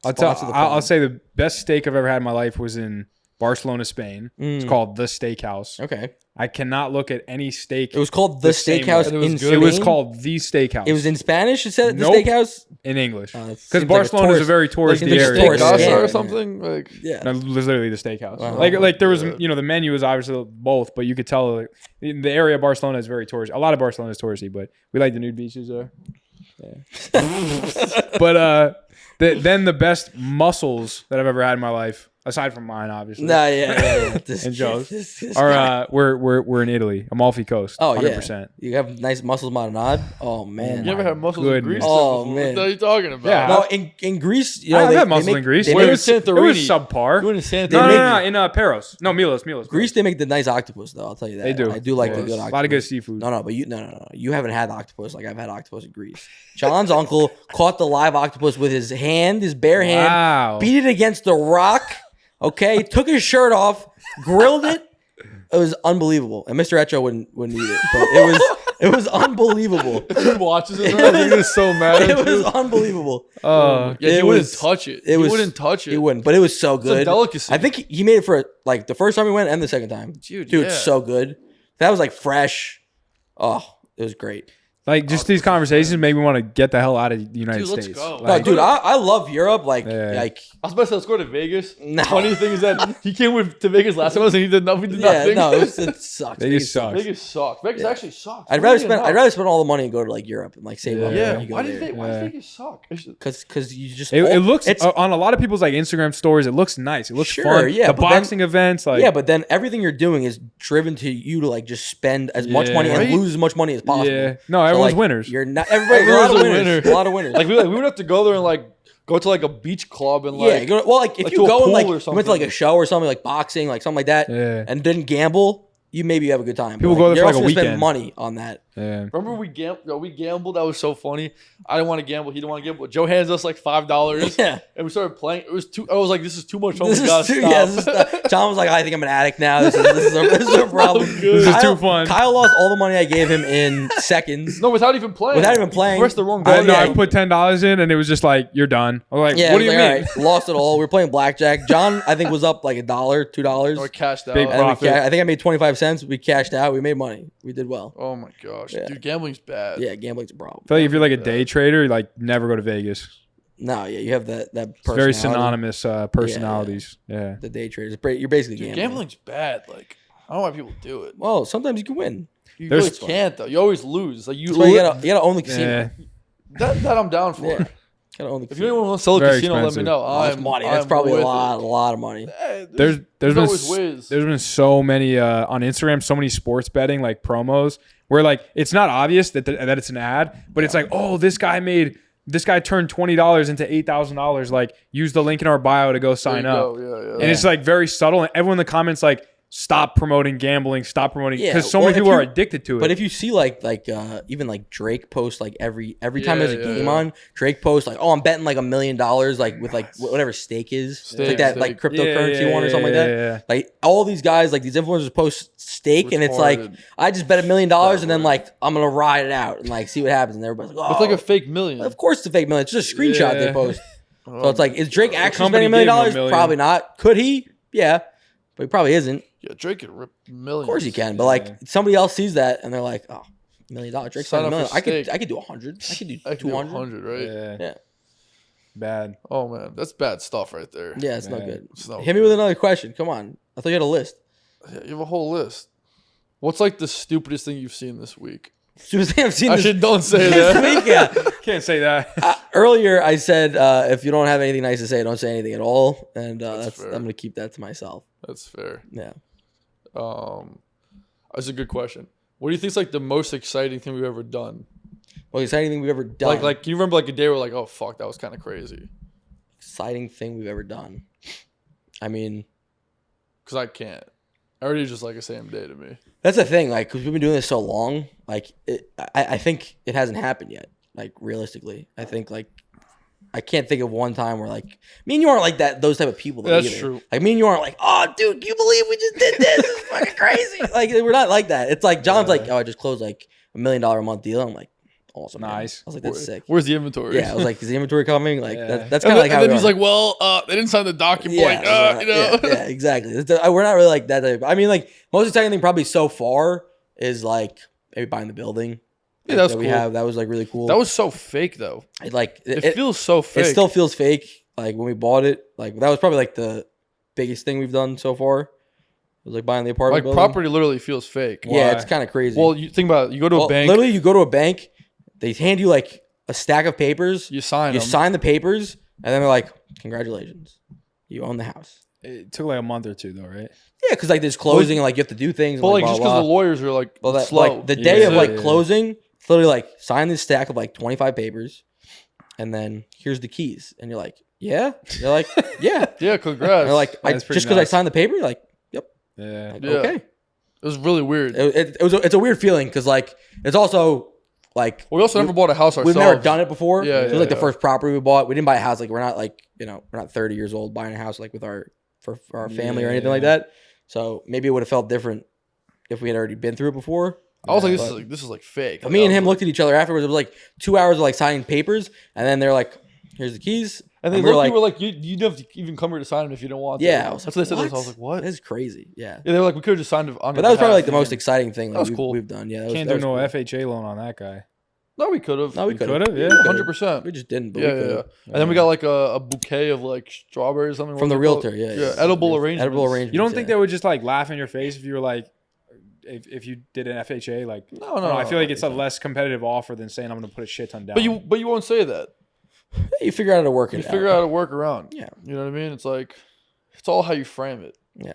Sponsor the I'll pod. say the best steak I've ever had in my life was in Barcelona, Spain. It's called The Steakhouse. Okay. I cannot look at any steak. It was called the same Steakhouse way. in It was good. Spain. It was called The Steakhouse. It was in Spanish. It said the Nope. Steakhouse. in English. It Because seems like a Barcelona is a tourist- very touristy like a area. tourist Casa scam. or something. Like, Yeah. No, literally the steakhouse. Wow. Like there was, Yeah. the menu was obviously both, but you could tell like, the area of Barcelona is very touristy. A lot of Barcelona is touristy, but we like the nude beaches there. But then the best muscles that I've ever had in my life, aside from mine, obviously. Nah, yeah. And Joe's are we're in Italy, Amalfi Coast. Oh 100%. yeah, you have nice muscles, Marinade. Oh man, You ever had muscles in Greece? Oh man, what are you talking about? Yeah. no, in Greece, you know, I've had muscles in Greece. It was subpar. You went to Santorini. No, in Paros. No, Milos. Greece, they make the nice octopus though. I'll tell you that. They do. I do like the good octopus. A lot of good seafood. No, but no. You haven't had octopus like I've had octopus in Greece. John's uncle caught the live octopus with his bare hand, beat it against the rock. Okay, took his shirt off, grilled it. It was unbelievable. And Mr. Echo wouldn't eat it, but it was unbelievable. He watches it. He was so mad. It was unbelievable. He wouldn't touch it. He wouldn't touch it. He wouldn't, but it was so good. It's a delicacy. I think he made it for like the first time we went and the second time. Dude, it's so good. That was like fresh. Oh, it was great. Like just these conversations make me want to get the hell out of the United States. Let's go. Like, No, dude, I love Europe. Like I was about to say, let's go to Vegas. No. Funny thing is that he came to Vegas last time and he did nothing. No, it sucks. Vegas sucks. Vegas sucks. Vegas actually sucks. I'd rather spend all the money and go to like Europe and like save up. Yeah. when you go Why there. does Vegas suck? Because you just It looks on a lot of people's like Instagram stories. It looks nice. It looks fun. Yeah, the but boxing events, like but then everything you're doing is driven to you to like just spend as much money and lose as much money as possible. Yeah, no, everyone's like, winners. You're not everybody. A lot of winners. A lot of winners. Like we would have to go there and like go to like a beach club and like if you to a go and pool like or you went to like a show or something like boxing, like something like that, and didn't gamble, you maybe have a good time. People go there you're for like also a gonna spend weekend. money on that. Yeah. Remember we gambled? That was so funny. I didn't want to gamble. He didn't want to gamble. Joe hands us like $5. Yeah. And we started playing. It was too. I was like, this is too much fun. This We is gotta too, stop. John was like, I think I'm an addict now. This is a problem. This is too fun. Kyle lost all the money I gave him in seconds. No, without even playing. He pressed the wrong I button. know. I put $10 in, and it was just like, you're done. I'm like, what do you mean? All right, lost it all. We were playing blackjack. John, I think, was up like $1, $2. Or cashed out. Big And profit. I think I made 25 cents. We cashed out. We made money. We did well. Oh my gosh, Yeah. dude, gambling's bad. Yeah, gambling's a problem. I feel like if you're like a day trader, like never go to Vegas. No, yeah, you have that It's very synonymous personalities. Yeah. The day traders. You're basically Dude, gambling. gambling's bad. Like, I don't know why people do it. Well, sometimes you can win. You There's- really can't though. You always lose. Like That's why you gotta own the casino. Yeah. that I'm down for. Yeah. Gotta own the If you casino. anyone wants to sell a Very casino, let me expensive. know. Oh, that's money. That's probably a lot of money. There's always ways. been so many on Instagram, so many sports betting like promos where like it's not obvious that it's an ad, but it's like, oh, this guy turned $20 into $8,000. Like, use the link in our bio to go sign up. Yeah. And it's like very subtle, and everyone in the comments like, stop promoting gambling, stop promoting, because so many people are addicted to it. But if you see like even like Drake post like every time there's a game on, Drake posts like, oh, I'm betting like $1 million like with like whatever stake is. It's like that like cryptocurrency one or something like that. Yeah. Like all these guys, like these influencers post stake, and it's like, I just bet $1 million and then like I'm gonna ride it out and like see what happens, and everybody's like, oh, It's like a fake million. of course it's a fake million. It's just a screenshot they post. So it's like, is Drake actually company spending $1 million? gave him $1 million. Probably not. Could he? Yeah, but he probably isn't. Yeah, Drake could rip millions. Of course he can, but like somebody else sees that and they're like, oh, $1 million. Drake Sign spent $1 up million. for stake. I could do 100. I could do I could do 200. 100, right? Yeah. Yeah. Bad. Oh man, that's bad stuff right there. Yeah, it's not Man. good. It's not Hit me with another question. Come on. I thought you had a list. Yeah, you have a whole list. What's like the stupidest thing you've seen this week? I've seen this Actually, don't say this that. week. Yeah. Can't say that. Earlier, I said if you don't have anything nice to say, don't say anything at all. And That's I'm fair. going to keep that to myself. That's fair. Yeah. That's a good question. What do you think is like the most exciting thing we've ever done? Well, exciting thing we've ever done. Like, can you remember like a day where like, oh fuck, that was kind of crazy? Exciting thing we've ever done. I mean, Because I can't. Already just like a same day to me. that's the thing. Like, because we've been doing this so long, like, I think it hasn't happened yet. Like, realistically, I think like I can't think of one time where like me and you aren't like that. Those type of people. That's either. true. Like me and you aren't like, oh, dude, can you believe we just did this? It's fucking crazy. Like we're not like that. It's like John's like, oh, I just closed like $1 million a month deal. I'm like, awesome. Nice. Man. I was like, that's sick. Where's the inventory? Yeah, I was like, is the inventory coming? Like Yeah. that's kind of like how. And then we he's are. like, well, they didn't sign the document. Yeah, you know. yeah, exactly. We're not really like that. I mean, like most exciting thing probably so far is like maybe buying the building. Yeah, that was that cool. we have. That was like really cool. That was so fake though. It Feels so fake. It still feels fake. Like when we bought it, like that was probably like the biggest thing we've done so far. It was like buying the apartment. like building. property literally feels fake. Yeah, Why? it's kind of crazy. Well, you think about it. You go to a bank. Literally, you go to a bank, they hand you like a stack of papers. You sign the papers, and then they're like, congratulations, you own the house. It took like a month or 2 though, right? Yeah, because like there's closing, and like you have to do things. But and, like blah, just blah, because the blah. lawyers are like slow. Like the day of like closing, literally like sign this stack of like 25 papers, and then here's the keys, and you're like, yeah. They're like, yeah. Yeah, congrats. They're like, just because I signed the paper, you're like, yep. Yeah. Like, okay. It was really weird. It's a weird feeling because like it's also like we also never bought a house ourselves. We've never done it before. Yeah, it was like the first property we bought. We didn't buy a house. Like we're not like we're not 30 years old buying a house like with our family or anything like that. So maybe it would have felt different if we had already been through it before. I was like, this is like fake. Me and him looked at each other afterwards. It was like 2 hours of like signing papers, and then they're like, "Here's the keys." And they were like, you didn't have to even come here to sign it if you don't want to. Yeah, that's what they said. I was like, what? This is crazy. Yeah. Yeah, they were like, we could have just signed it on. But that was probably like the most exciting thing that was cool. we've done. Yeah, Can't do no FHA loan on that guy. No, we could have. No, we could have. Yeah, 100%. We just didn't. But Yeah, we yeah. And then we got like a bouquet of like strawberries, something from the realtor. Yeah, edible arrangements. You don't think they would just like laugh in your face if you were like, if you did an FHA? Like, no. I feel like it's a less competitive offer than saying I'm going to put a shit ton down. But you won't say that. You figure out how to work it. You figure out how to work around. Yeah. You know what I mean? It's like, it's all how you frame it. Yeah.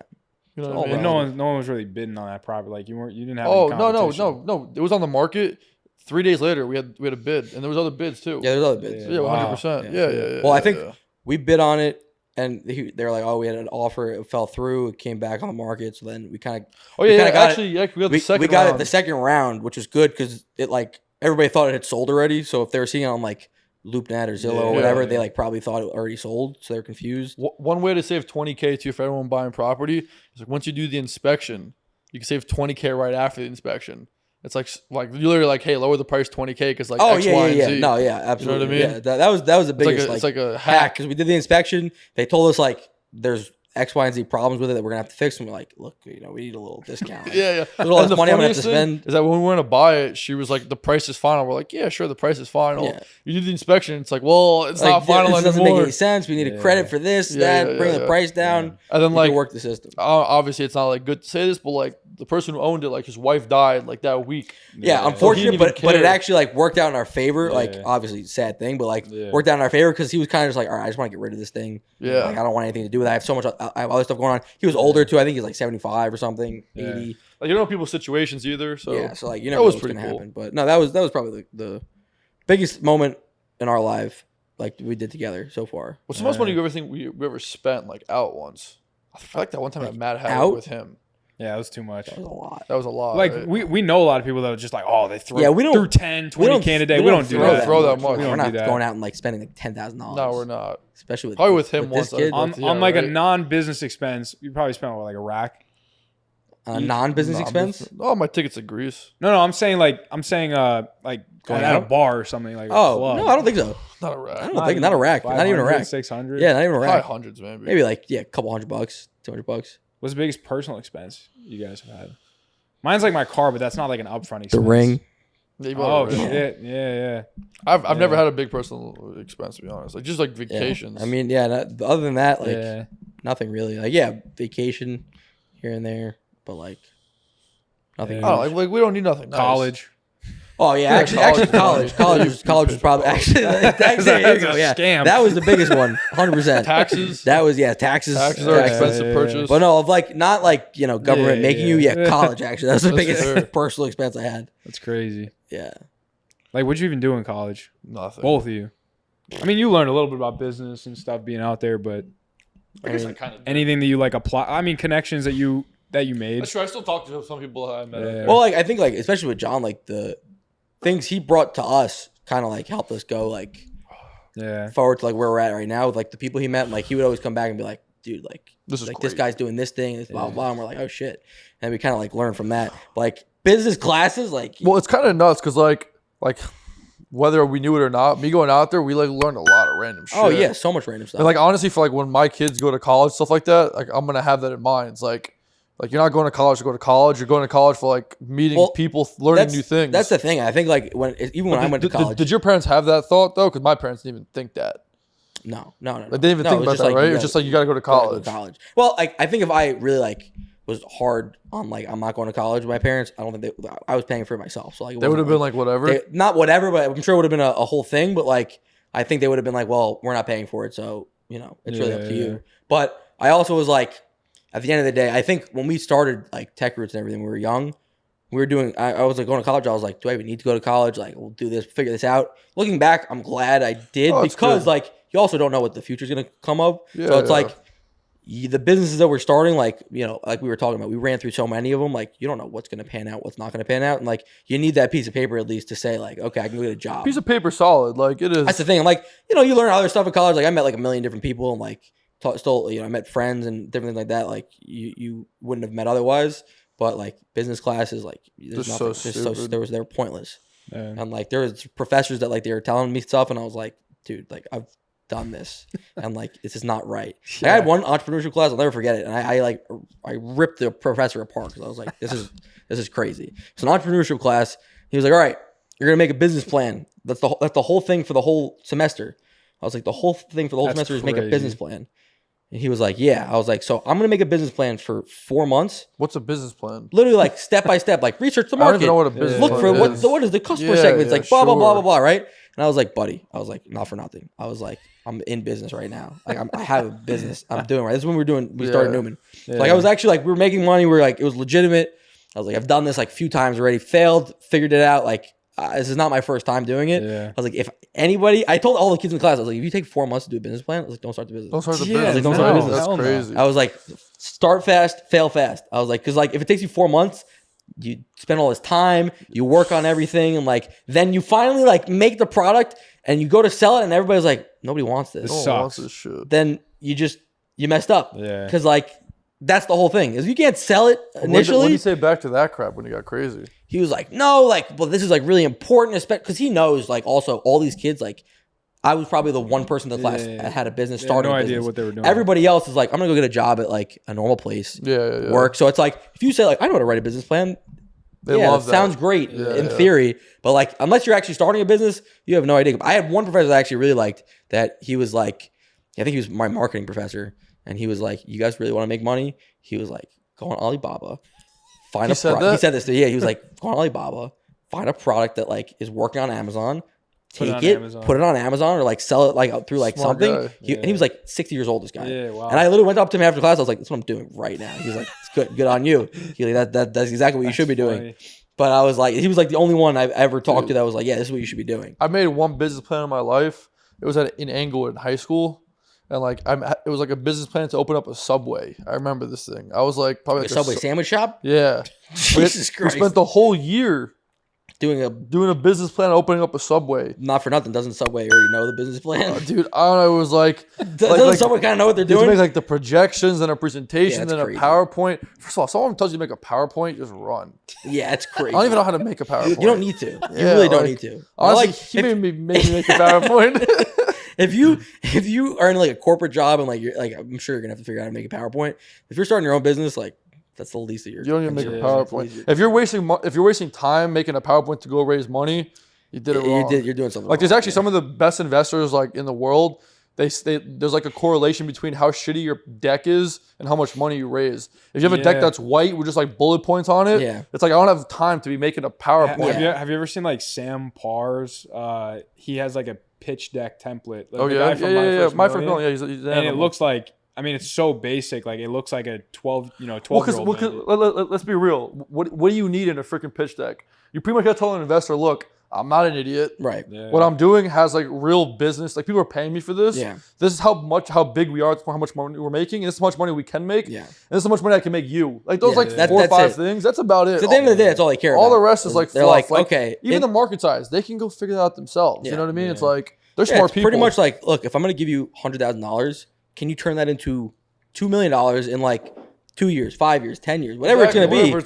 You know what I mean? No one was really bidding on that property. Like you didn't have. Oh any competition. no! It was on the market. 3 days later, we had a bid, and there was other bids too. Yeah, there's other bids. Yeah, 100%. Yeah. Well, I think we bid on it, and they were like, "Oh, we had an offer. It fell through. It came back on the market. So then we kind of." Oh yeah, actually, we got the second. We got round. it the second round, which was good because it like everybody thought it had sold already. So if they were seeing it on like LoopNet or Zillow or whatever, they like probably thought it already sold, so they're confused. One way to save $20K to for everyone buying property is like once you do the inspection, you can save $20K right after the inspection. It's like you literally like, hey, lower the price $20K because like X, Y, and Z. No, yeah, absolutely. You know what I mean? Yeah, that was the biggest. It's like a hack because we did the inspection. They told us like there's X, Y, and Z problems with it that we're gonna have to fix. And we're like, look, we need a little discount. Like, yeah. Look at all this money I'm gonna have to spend. Is that when we went to buy it, she was like, the price is final. We're like, yeah, sure, the price is final. Yeah. You did the inspection. It's like, well, it's not final anymore. It doesn't make any sense. We need a credit for this, bring the price down. Yeah. And then like work the system. Obviously, it's not like good to say this, but like the person who owned it, like his wife died like that week. Yeah, unfortunate, but it actually like worked out in our favor. Like obviously sad thing, but like worked out in our favor because he was kind of just like, all right, I just want to get rid of this thing. Yeah, like I don't want anything to do with it. I have so much. I have other stuff going on. He was older too. I think he's like 75 or something, 80. Like you don't know people's situations either. So yeah, so like you never know what's gonna happen. But no, that was probably the biggest moment in our life like we did together so far. What's the most money you ever think we ever spent like out once? I feel like that one time at Mad Hatter with him. Yeah, that was too much. That was a lot. That was a lot. Like right? we know a lot of people that are just like, oh, they throw we don't through 10, 20K in a day. We don't do that. Throw that much. We're not going out and like spending like $10,000. No, we're not. Especially with probably with him this once kid. On like a non-business expense, you probably spent like a rack. Non-business expense? Oh, my tickets to Greece. No, I'm saying like going at a bar or something like. Oh no, I don't think so. Not a rack. I don't think not a rack. Not even a rack. 600. Yeah, not even a rack. Probably hundreds, maybe. Maybe like a couple $100, $200. What's the biggest personal expense you guys have had? Mine's like my car, but that's not like an upfront expense. The ring. Oh shit! Yeah. I've never had a big personal expense, to be honest. Like just like vacations. I mean, other than that, like nothing really. Like vacation here and there, but like nothing. Oh, like we don't need nothing. College. Oh yeah, actually, college was probably actually. There you go. Yeah, scam. That was the biggest one, 100%. Taxes. That was taxes. Taxes are expensive purchase. But no, of like not like government making you. Yeah, college actually. That was the biggest personal expense I had. That's crazy. Yeah. Like, what'd you even do in college? Nothing. Both of you. I mean, you learned a little bit about business and stuff being out there, but I guess I kind of anything that you like apply. I mean, connections that you made. That's true. I still talk to some people I met. Yeah. Well, like I think like especially with John, like the things he brought to us kind of like helped us go like forward to like where we're at right now with like the people he met. And, like he would always come back and be like, dude, like this is like crazy. This guy's doing this thing, this blah blah blah. And we're like, oh shit, and we kind of like learn from that. But, like business classes, like it's kind of nuts because like whether we knew it or not, me going out there, we like learned a lot of random shit. Oh yeah, so much random stuff. And like honestly, for like when my kids go to college, stuff like that, like I'm gonna have that in mind. It's like you're not going to college to go to college. You're going to college for like meeting people, learning new things. That's the thing. I think like when I went to college, did your parents have that thought though? Because my parents didn't even think that. No. Like, they didn't even think about that, right? It's just like you got to go to college. Well, I think if I really like was hard on like, I'm not going to college with my parents. I don't think I was paying for it myself. So like, they would have been like whatever. Not whatever, but I'm sure it would have been a whole thing. But like, I think they would have been like, well, we're not paying for it. So, you know, it's really up to you. But I also was like, at the end of the day, I think when we started like Tech Roots and everything, we were young. We were doing, I was like going to college. I was like, do I even need to go to college? Like, we'll do this, figure this out. Looking back, I'm glad I did because like, you also don't know what the future's going to come of. So it's like, the businesses that we're starting, like, you know, like we were talking about, we ran through so many of them. Like, you don't know what's going to pan out, what's not going to pan out. And like, you need that piece of paper at least to say like, okay, I can go get a job. Piece of paper solid. Like it is. That's the thing. Like, you know, you learn other stuff in college. Like I met like a million different people and like still, you know, I met friends and different things like that. Like you wouldn't have met otherwise. But like business classes, like there's nothing. They were pointless. Man. And like there was professors that like they were telling me stuff and I was like, dude, like I've done this and like this is not right. Like, I had one entrepreneurship class, I'll never forget it, and I ripped the professor apart because I was like, this is crazy. It's an entrepreneurship class. He was like, all right, you're gonna make a business plan. That's the whole thing for the whole semester. I was like, the whole thing for the whole semester is make a business plan. And he was like, yeah. I was like, so I'm gonna make a business plan for 4 months. What's a business plan? Literally like step by step, like research the market. I don't even know what a business Look for plan is. what is the customer segments, like blah blah blah blah blah, right? And I was like, buddy, I was like, not for nothing. I was like, I'm in business right now. Like I have a business I'm doing right. This is when we started Newman. Yeah. Like I was actually like, we were making money. We were like, it was legitimate. I was like, I've done this like a few times already, failed, figured it out. Like this is not my first time doing it. Yeah. I was like, if anybody, I told all the kids in the class, I was like, if you take 4 months to do a business plan, I was like, don't start the business. Don't start the business. I was like, don't start the business. That's crazy. I was like, start fast, fail fast. I was like, because like if it takes you 4 months, you spend all this time, you work on everything, and like then you finally like make the product and you go to sell it, and everybody's like, nobody wants this. No one wants this shit. Then you messed up. Yeah. Because like that's the whole thing is you can't sell it initially. What did he say back to that crap when he got crazy? He was like, no, like, well, this is like really important, especially because he knows like also all these kids like. I was probably the one person in the class that had a business starting. No idea what they were doing. Everybody else is like, I'm gonna go get a job at like a normal place. Work. So it's like if you say like I know how to write a business plan. They love that. Sounds great in theory, but like unless you're actually starting a business, you have no idea. I had one professor that I actually really liked that he was like, I think he was my marketing professor, and he was like, you guys really want to make money? He was like, go on Alibaba, find a product. He said this to me. Yeah, he was like, go on Alibaba, find a product that like is working on Amazon. Take it, put it on Amazon, or like sell it like through like smart something. And he was like 60 years old, this guy. Yeah, wow. And I literally went up to him after class. I was like, "That's what I'm doing right now." He was like, "It's good on you." He was like, that's exactly what you should be doing. But I was like, he was like the only one I've ever talked to that was like, "Yeah, this is what you should be doing." I made one business plan in my life. It was in Englewood in high school, and like it was like a business plan to open up a Subway. I remember this thing. I was like probably like a Subway sandwich shop. Yeah, Jesus Christ! We spent the whole year. Doing a business plan, opening up a Subway. Not for nothing. Doesn't Subway already know the business plan? Dude, I don't know. It was like... Doesn't someone kind of know what they're doing? Make like the projections and a presentation and a PowerPoint. First of all, someone tells you to make a PowerPoint, just run. Yeah, it's crazy. I don't even know how to make a PowerPoint. You don't need to. You really don't need to. Honestly, he made me make a PowerPoint. If you are in like a corporate job and like you're like, I'm sure you're gonna have to figure out how to make a PowerPoint. If you're starting your own business, like that's the least of your. You don't even make a PowerPoint. If you're wasting time making a PowerPoint to go raise money, you did it wrong. You're doing something. Like there's actually some of the best investors like in the world. There's like a correlation between how shitty your deck is and how much money you raise. If you have a deck that's white with just like bullet points on it, it's like I don't have time to be making a PowerPoint. Have you ever seen like Sam Parr's? He has like a pitch deck template. Like My First Million. He's and it looks like. I mean, it's so basic. Like it looks like a 12-year-old. Let's be real. What do you need in a freaking pitch deck? You pretty much got to tell an investor, look, I'm not an idiot. Right. Yeah. What I'm doing has like real business. Like people are paying me for this. Yeah. This is how big we are. How much money we're making. And this is how much money we can make. Yeah. And this is how much money I can make you. Like those 4 or 5 things. That's about it. So at the end of the day, that's all they care about. All the rest is like they're fluff. like okay. Even the market size, they can go figure that out themselves. Yeah. You know what I mean? Yeah. It's like they're smart people. Pretty much like, look, if I'm gonna give you $100,000, can you turn that into $2 million in like 2 years, 5 years, 10 years, whatever it's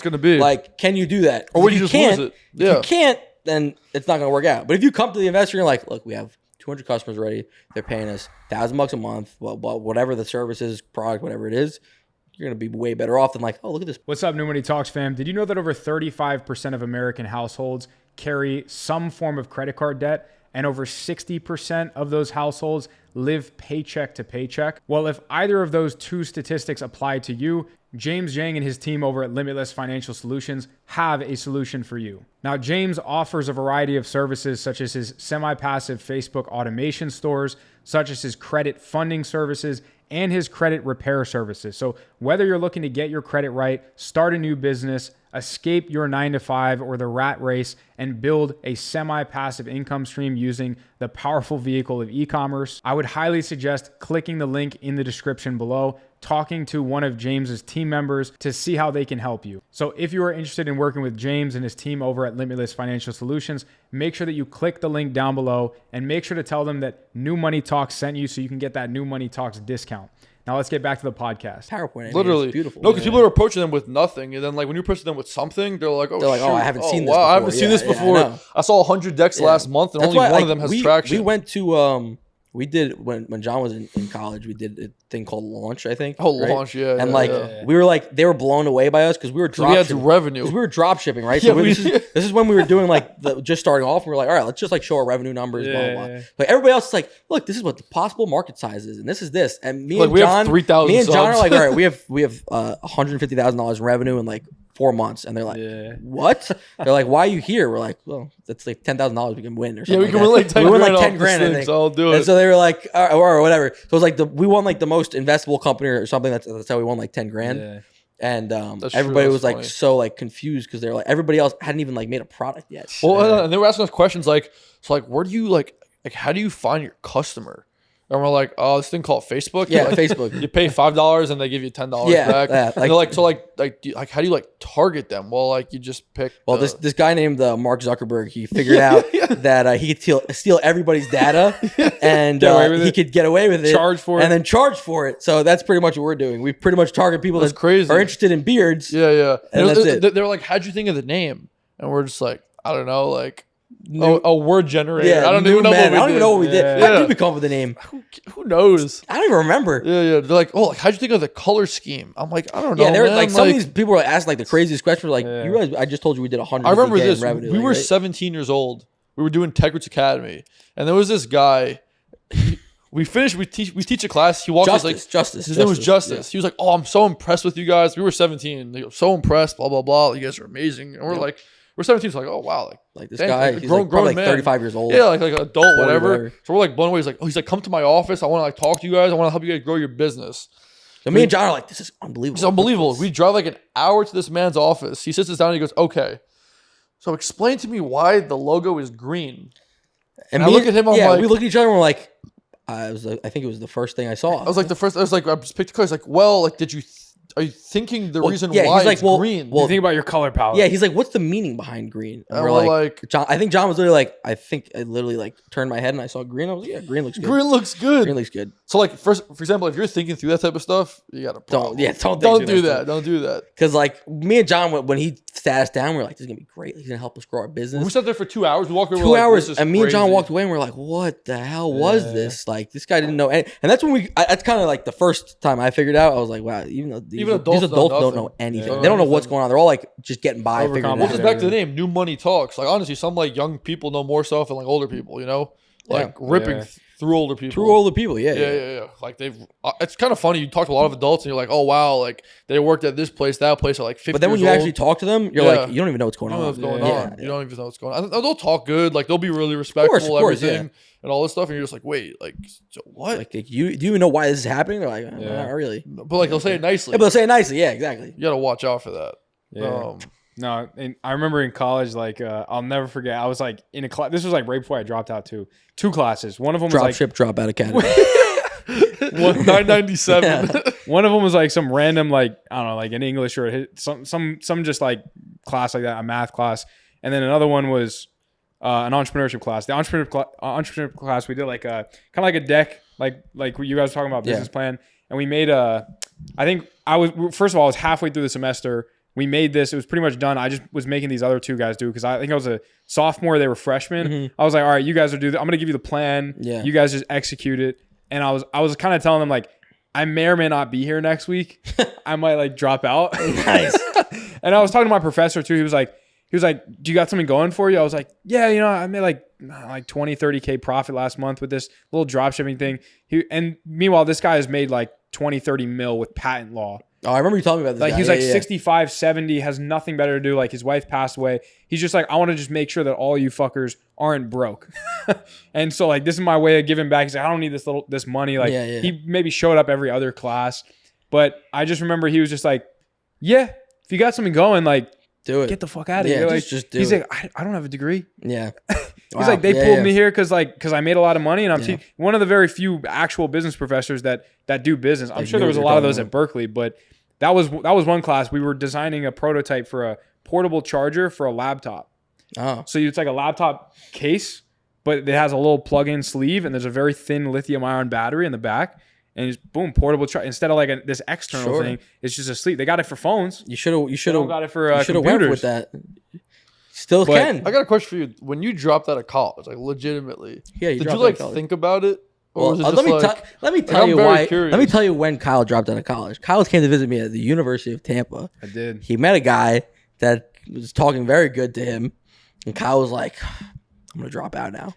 gonna be. Like, can you do that? Or would you just lose it? If you can't, then it's not gonna work out. But if you come to the investor and you're like, look, we have 200 customers already. They're paying us $1,000 a month. Well, whatever the service is, product, whatever it is, you're gonna be way better off than like, oh, look at this. What's up, New Money Talks fam? Did you know that over 35% of American households carry some form of credit card debt? And over 60% of those households live paycheck to paycheck? Well, if either of those two statistics apply to you, James Zhang and his team over at Limitless Financial Solutions have a solution for you. Now, James offers a variety of services such as his semi-passive Facebook automation stores, such as his credit funding services, and his credit repair services. So whether you're looking to get your credit right, start a new business, escape your 9-to-5 or the rat race, and build a semi-passive income stream using the powerful vehicle of e-commerce, I would highly suggest clicking the link in the description below, talking to one of James's team members to see how they can help you. So if you are interested in working with James and his team over at Limitless Financial Solutions, make sure that you click the link down below and make sure to tell them that New Money Talks sent you so you can get that New Money Talks discount. Now let's get back to the podcast. PowerPoint. Literally. It's beautiful. No, because people are approaching them with nothing. And then like when you approach them with something, they're like, oh, I haven't seen this before. I haven't seen this before. I saw 100 decks last month and That's only why, one of them has traction. We went to, we did, when John was in college, we did a thing called Launch, I think. Oh, right? Launch, yeah. And we were like, they were blown away by us because we were drop shipping. Revenue. Because we were drop shipping, right? Yeah, So this is when we were doing like just starting off. And we were like, all right, let's just like show our revenue numbers, blah, blah, blah. But everybody else is like, look, this is what the possible market size is. And this is this. And me and John are like, all right, we have $150,000 in revenue in like 4 months. And they're like, what? They're like, why are you here? We're like, well, that's like $10,000 we can win or something. Yeah, we can win like 10 grand. We win like 10 grand, I think. So I'll do it. And so they were like, or whatever. So it was like we won like the most investable company or something. That's how we won like 10 grand. Yeah. And everybody was like so like confused because they're like, everybody else hadn't even like made a product yet. Well, and they were asking us questions like, so like, where do you like how do you find your customer? And we're like, oh, this thing called Facebook. Yeah, like, Facebook. You pay $5 and they give you $10 back. Yeah, like, they're like, so like, how do you like target them? Well, like you just pick. Well, this guy named Mark Zuckerberg, he figured out that he could steal everybody's data and he could get away with it, charge for it, and then charge for it. So that's pretty much what we're doing. We pretty much target people that are interested in beards. Yeah. And that's it. They were like, how'd you think of the name? And we're just like, I don't know, like. A word generator. Yeah, I don't even know what we did. How did we come up with the name? Who knows? I don't even remember. Yeah. They're like, oh, like, how'd you think of the color scheme? I'm like, I don't know. Yeah, there was like some of these people were asking like the craziest questions. Like, you realize I just told you we did 100. I remember this. Revenue, we were 17 years old. We were doing Tech Roots Academy, and there was this guy. We finished. We teach a class. He walked us like Justice. His name was Justice. Yeah. He was like, oh, I'm so impressed with you guys. We were 17. They were so impressed. Blah blah blah. You guys are amazing. And we're like. We're 17, so like, oh wow, like this guy, he's probably like 35 years old. Yeah, like adult, whatever. So we're like blown away. He's like, come to my office. I want to like talk to you guys. I want to help you guys grow your business. So me and John are like, this is unbelievable. It's unbelievable. We drive like an hour to this man's office. He sits us down and he goes, okay, so explain to me why the logo is green. And I look at him. I'm like, we look at each other and we're like, I think it was the first thing I saw. I was like, I just picked the color. He's like, well, like, are you thinking the reason why it's green? Well, you think about your color palette. Yeah, he's like, what's the meaning behind green? And we're like John, I think John was literally like, I think I literally like turned my head and I saw green. I was like, yeah, green looks good. Green looks good. Green looks good. So like, for example, if you're thinking through that type of stuff, you got a problem. Don't do that. Don't do that. Because like me and John, when he sat us down, we were like, this is gonna be great. He's gonna help us grow our business. We sat there for 2 hours. We walked away 2 hours, and me and John walked away and we're like, what the hell was this? Like, this guy didn't know any. And that's when that's kind of like the first time I figured out. I was like, wow, even adults don't know anything. They don't know what's going on. They're all like just getting by. Well, just back to the name, New Money Talks. Like honestly, some like young people know more stuff than like older people. You know, like ripping through older people. Through older people, yeah. Like they've. It's kind of funny. You talk to a lot of adults and you're like, oh wow, like they worked at this place, that place, at like 50. But then when you actually talk to them, you're like, you don't even know what's going on. You don't even know what's going on. They'll talk good. Like they'll be really respectful. Of course, everything. And all this stuff, and you're just like, wait, like, so what? Like, do you even know why this is happening? They're like, not really. But like, they'll say it nicely. Yeah, but they'll say it nicely. Yeah, exactly. You gotta watch out for that. Yeah. No, and I remember in college, like, I'll never forget. I was like in a class. This was like right before I dropped out too. 2 classes. One of them was like Dropout Academy. 997. One of them was like some random, like, I don't know, like an English or some just like class like that, a math class, and then another one was. An entrepreneurship class. The entrepreneurship class, we did like a kind of like a deck, like you guys were talking about business plan, and we made I was halfway through the semester. We made this. It was pretty much done. I just was making these other 2 guys do it because I think I was a sophomore. They were freshmen. Mm-hmm. I was like, all right, you guys will do that. I'm gonna give you the plan. Yeah. You guys just execute it. And I was kind of telling them like, I may or may not be here next week. I might like drop out. Nice. And I was talking to my professor too. He was like, do you got something going for you? I was like, yeah, I made like 20, 30K profit last month with this little drop shipping thing. And meanwhile, this guy has made like 20, 30 mil with patent law. Oh, I remember you talking about this. Like guy. he was like 65, 70, has nothing better to do. Like his wife passed away. He's just like, I want to just make sure that all you fuckers aren't broke. And so like, this is my way of giving back. He's like, I don't need this money. Like he maybe showed up every other class, but I just remember he was just like, yeah, if you got something going, like do it. Get the fuck out of here. Like, just do he's it. like, I don't have a degree. Yeah. He's like, they pulled me here because I made a lot of money and I'm one of the very few actual business professors that do business. I'm sure there was a lot of those at Berkeley, but that was one class. We were designing a prototype for a portable charger for a laptop. Oh. So it's like a laptop case, but it has a little plug-in sleeve and there's a very thin lithium-ion battery in the back. And just boom, portable charge instead of like this external thing. It's just a sleeve. They got it for phones. You should have got it for computers. Went with that. Still can. I got a question for you. When you dropped out of college, like legitimately, did you like think about it? Or was it let me tell you why. Curious. Let me tell you when Kyle dropped out of college. Kyle came to visit me at the University of Tampa. I did. He met a guy that was talking very good to him, and Kyle was like, "I'm gonna drop out now."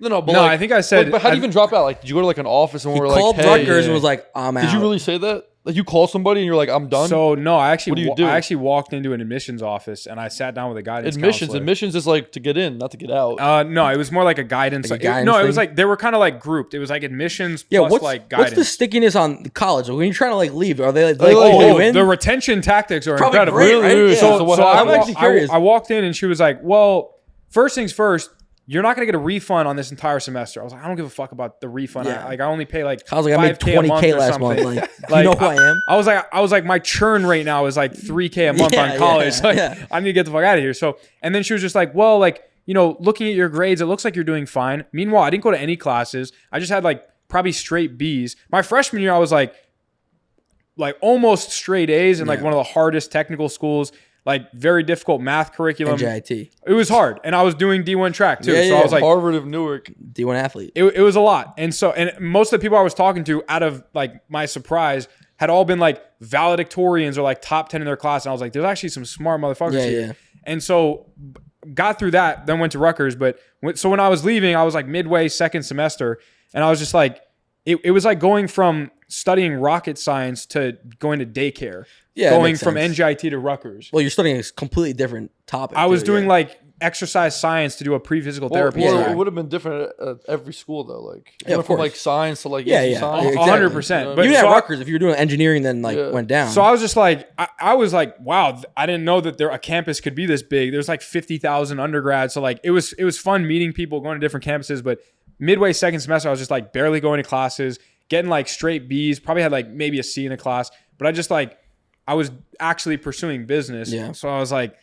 No, I think I said. But how do you even drop out? Like, did you go to like an office and we're like, called Rutgers and was like, "I'm out." Did you really say that? Like, you call somebody and you're like, "I'm done." So no, I actually, what do you do? I actually walked into an admissions office and I sat down with a guidance counselor. counselor. Admissions is like to get in, not to get out. No, it was more like a guidance. Like it was like they were kind of like grouped. It was like admissions plus like guidance. What's the stickiness on the college? When you're trying to like leave, are they like the retention tactics are probably incredible. Great, right? Really? Yeah. So I'm actually curious. I walked in and she was like, "Well, first things first. You're not going to get a refund on this entire semester." I was like, I don't give a fuck about the refund. Yeah. I only pay like I was like, I made 20K last month. Like, do you know who I am? I was like, my churn rate now is like 3K a month on college. I need to get the fuck out of here. So, and then she was just like, well, like, looking at your grades, it looks like you're doing fine. Meanwhile, I didn't go to any classes. I just had like probably straight B's. My freshman year, I was like almost straight A's in like one of the hardest technical schools. Like very difficult math curriculum. NJIT. It was hard. And I was doing D1 track too. So I was like Harvard of Newark. D1 athlete. It was a lot. And most of the people I was talking to out of like my surprise had all been like valedictorians or like top 10 in their class. And I was like, there's actually some smart motherfuckers here. Yeah. And so got through that, then went to Rutgers. But so when I was leaving, I was like midway second semester. And I was just like, it was like going from studying rocket science to going to daycare. Yeah, going from NJIT to Rutgers. Well, you're studying a completely different topic. I was doing like exercise science to do a pre-physical therapy. It would have been different at every school though. Like from like science to like science. 100%. But even at Rutgers, if you were doing engineering, then went down. So I was just like, I was like, wow, I didn't know that a campus could be this big. There's like 50,000 undergrads. So like it was fun meeting people, going to different campuses. But midway second semester, I was just like barely going to classes, getting like straight B's. Probably had like maybe a C in a class, but I just like. I was actually pursuing business. Yeah. So I was like,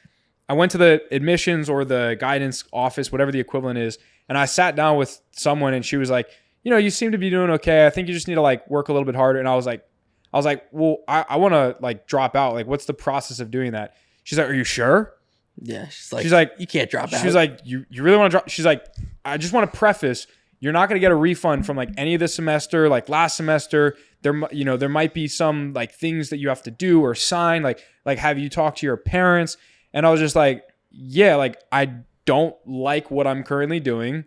I went to the admissions or the guidance office, whatever the equivalent is. And I sat down with someone and she was like, you seem to be doing okay. I think you just need to like work a little bit harder. And I was like, well, I want to like drop out. Like, what's the process of doing that? She's like, are you sure? Yeah. She's like, you can't drop out. She's like, you really want to drop? She's like, I just want to preface, you're not going to get a refund from like any of the semester, like last semester. There might be some like things that you have to do or sign, like have you talked to your parents? And I was just like, yeah, like I don't like what I'm currently doing,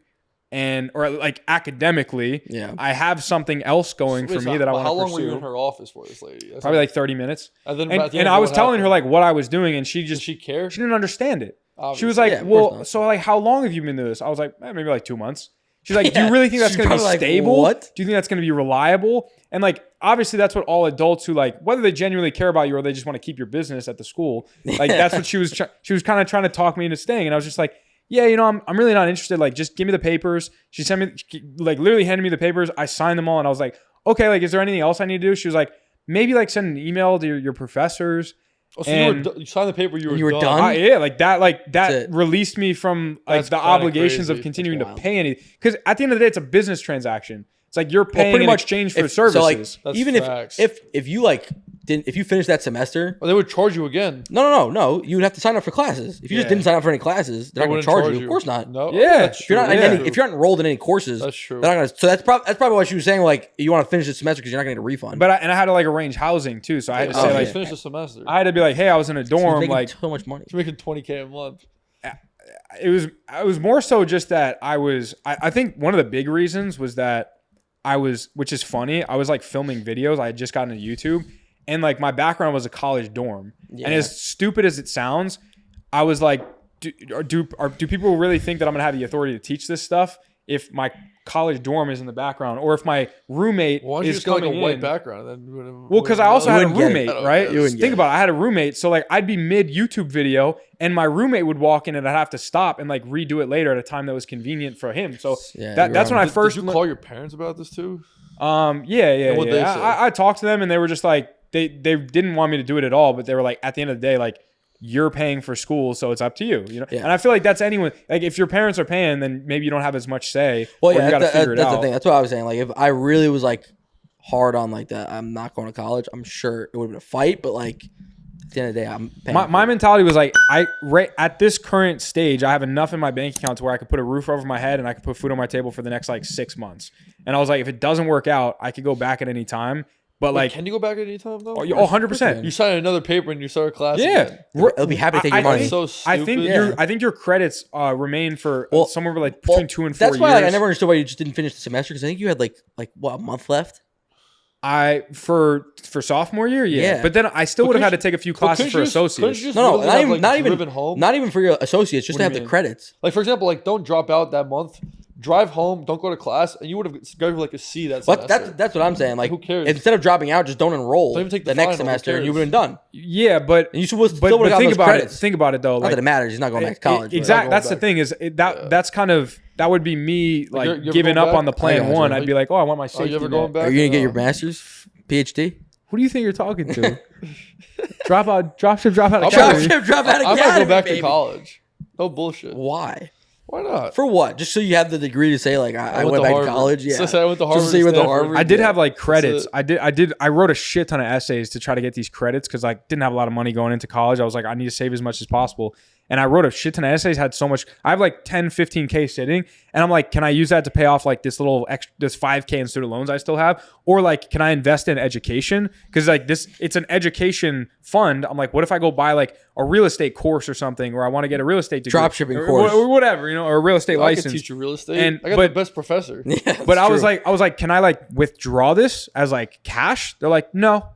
or like academically, I have something else going for me that I want to pursue. How long were you in her office for this lady? Probably like 30 minutes. And I was telling her like what I was doing, and she did she care? She didn't understand it. Obviously. She was like, well, so like how long have you been doing this? I was like, maybe like 2 months. She's like, do you really think that's going to be stable? What? Do you think that's going to be reliable? And like, obviously that's what all adults who like, whether they genuinely care about you or they just want to keep your business at the school. Like that's what she was kind of trying to talk me into staying. And I was just like, yeah, I'm really not interested. Like, just give me the papers. She sent me, like literally handed me the papers. I signed them all. And I was like, okay, like, is there anything else I need to do? She was like, maybe like send an email to your professors. Oh, so you signed the paper, you were done? Yeah, like that released me from like the obligations of continuing to pay anything. Because at the end of the day, it's a business transaction. It's like you're paying in exchange for services. So like, even if you like if you finish that semester, they would charge you again. No, you would have to sign up for classes. If you just didn't sign up for any classes, they're not going to charge you. Of course not. No, yeah, if you're not enrolled in any courses, that's true. They're not gonna. So that's probably why she was saying like you want to finish the semester because you're not going to get a refund. But I had to like arrange housing too, so I had to say like finish the semester. I had to be like, hey, I was in a dorm, like so much money. She's making $20K a month. It was more so just that I think one of the big reasons was that which is funny, I was like filming videos. I had just gotten to YouTube, And like my background was a college dorm. Yeah. And as stupid as it sounds, I was like, do people really think that I'm gonna have the authority to teach this stuff if my college dorm is in the background, or if my roommate is coming in? White background? Then well, because I also had a roommate, right? Think about it. I had a roommate, so like I'd be mid YouTube video, and my roommate would walk in, and I'd have to stop and like redo it later at a time that was convenient for him. So that's when I first. Did you call your parents about this too? Yeah. I talked to them, and they were just like they didn't want me to do it at all, but they were like, at the end of the day, like, you're paying for school, so it's up to you, you know? Yeah. And I feel like that's anyone, like if your parents are paying, then maybe you don't have as much say. Well, yeah, you got to figure it out. That's the thing. That's what I was saying. Like if I really was like hard on like that, I'm not going to college, I'm sure it would have been a fight, but like at the end of the day, I'm paying. My mentality was like, at this current stage, I have enough in my bank account to where I could put a roof over my head and I could put food on my table for the next like 6 months. And I was like, if it doesn't work out, I could go back at any time. But like, can you go back at any time though? 100%. You sign another paper and you start a class. Yeah, again. They'll be happy to take your money. So stupid. I think your credits remain for somewhere like between 2 and 4 years. That's why like, I never understood why you just didn't finish the semester, because I think you had like what, a month left. For sophomore year, yeah. But then I still would have had to take a few classes for associates. Not even for your associates, just to have the credits. Like for example, like don't drop out that month. Drive home, don't go to class, and you would have graduated like a C that semester. That's what I'm saying. Like, who cares? Instead of dropping out, just don't enroll. Don't even take the next semester, and you would have been done. Yeah, but and you still would have got those credits. Think about it though. Not that it matters. He's not going back to college. Exactly. That's the thing. That's kind of that would be me like giving up on the plan one. I'd be like, I want my safety. Are you ever going back? Are you gonna get your master's, PhD? Who do you think you're talking to? Drop out of college. I'm gonna go back to college. No bullshit. Why? Why not? For what? Just so you have the degree to say like I went back to college. Yeah. So I went to Harvard. Just so you went to Harvard. I did have like credits. I wrote a shit ton of essays to try to get these credits because I didn't have a lot of money going into college. I was like, I need to save as much as possible. And I wrote a shit ton of essays, had so much. I have like 10, 15K sitting. And I'm like, can I use that to pay off like this little extra, this 5K in student loans I still have? Or like, can I invest in education? Because like it's an education fund. I'm like, what if I go buy like a real estate course or something, or I want to get a real estate degree, dropshipping course or whatever, or a real estate license. I can teach you real estate. I got the best professor. Yeah, but I was like, can I like withdraw this as like cash? They're like, no.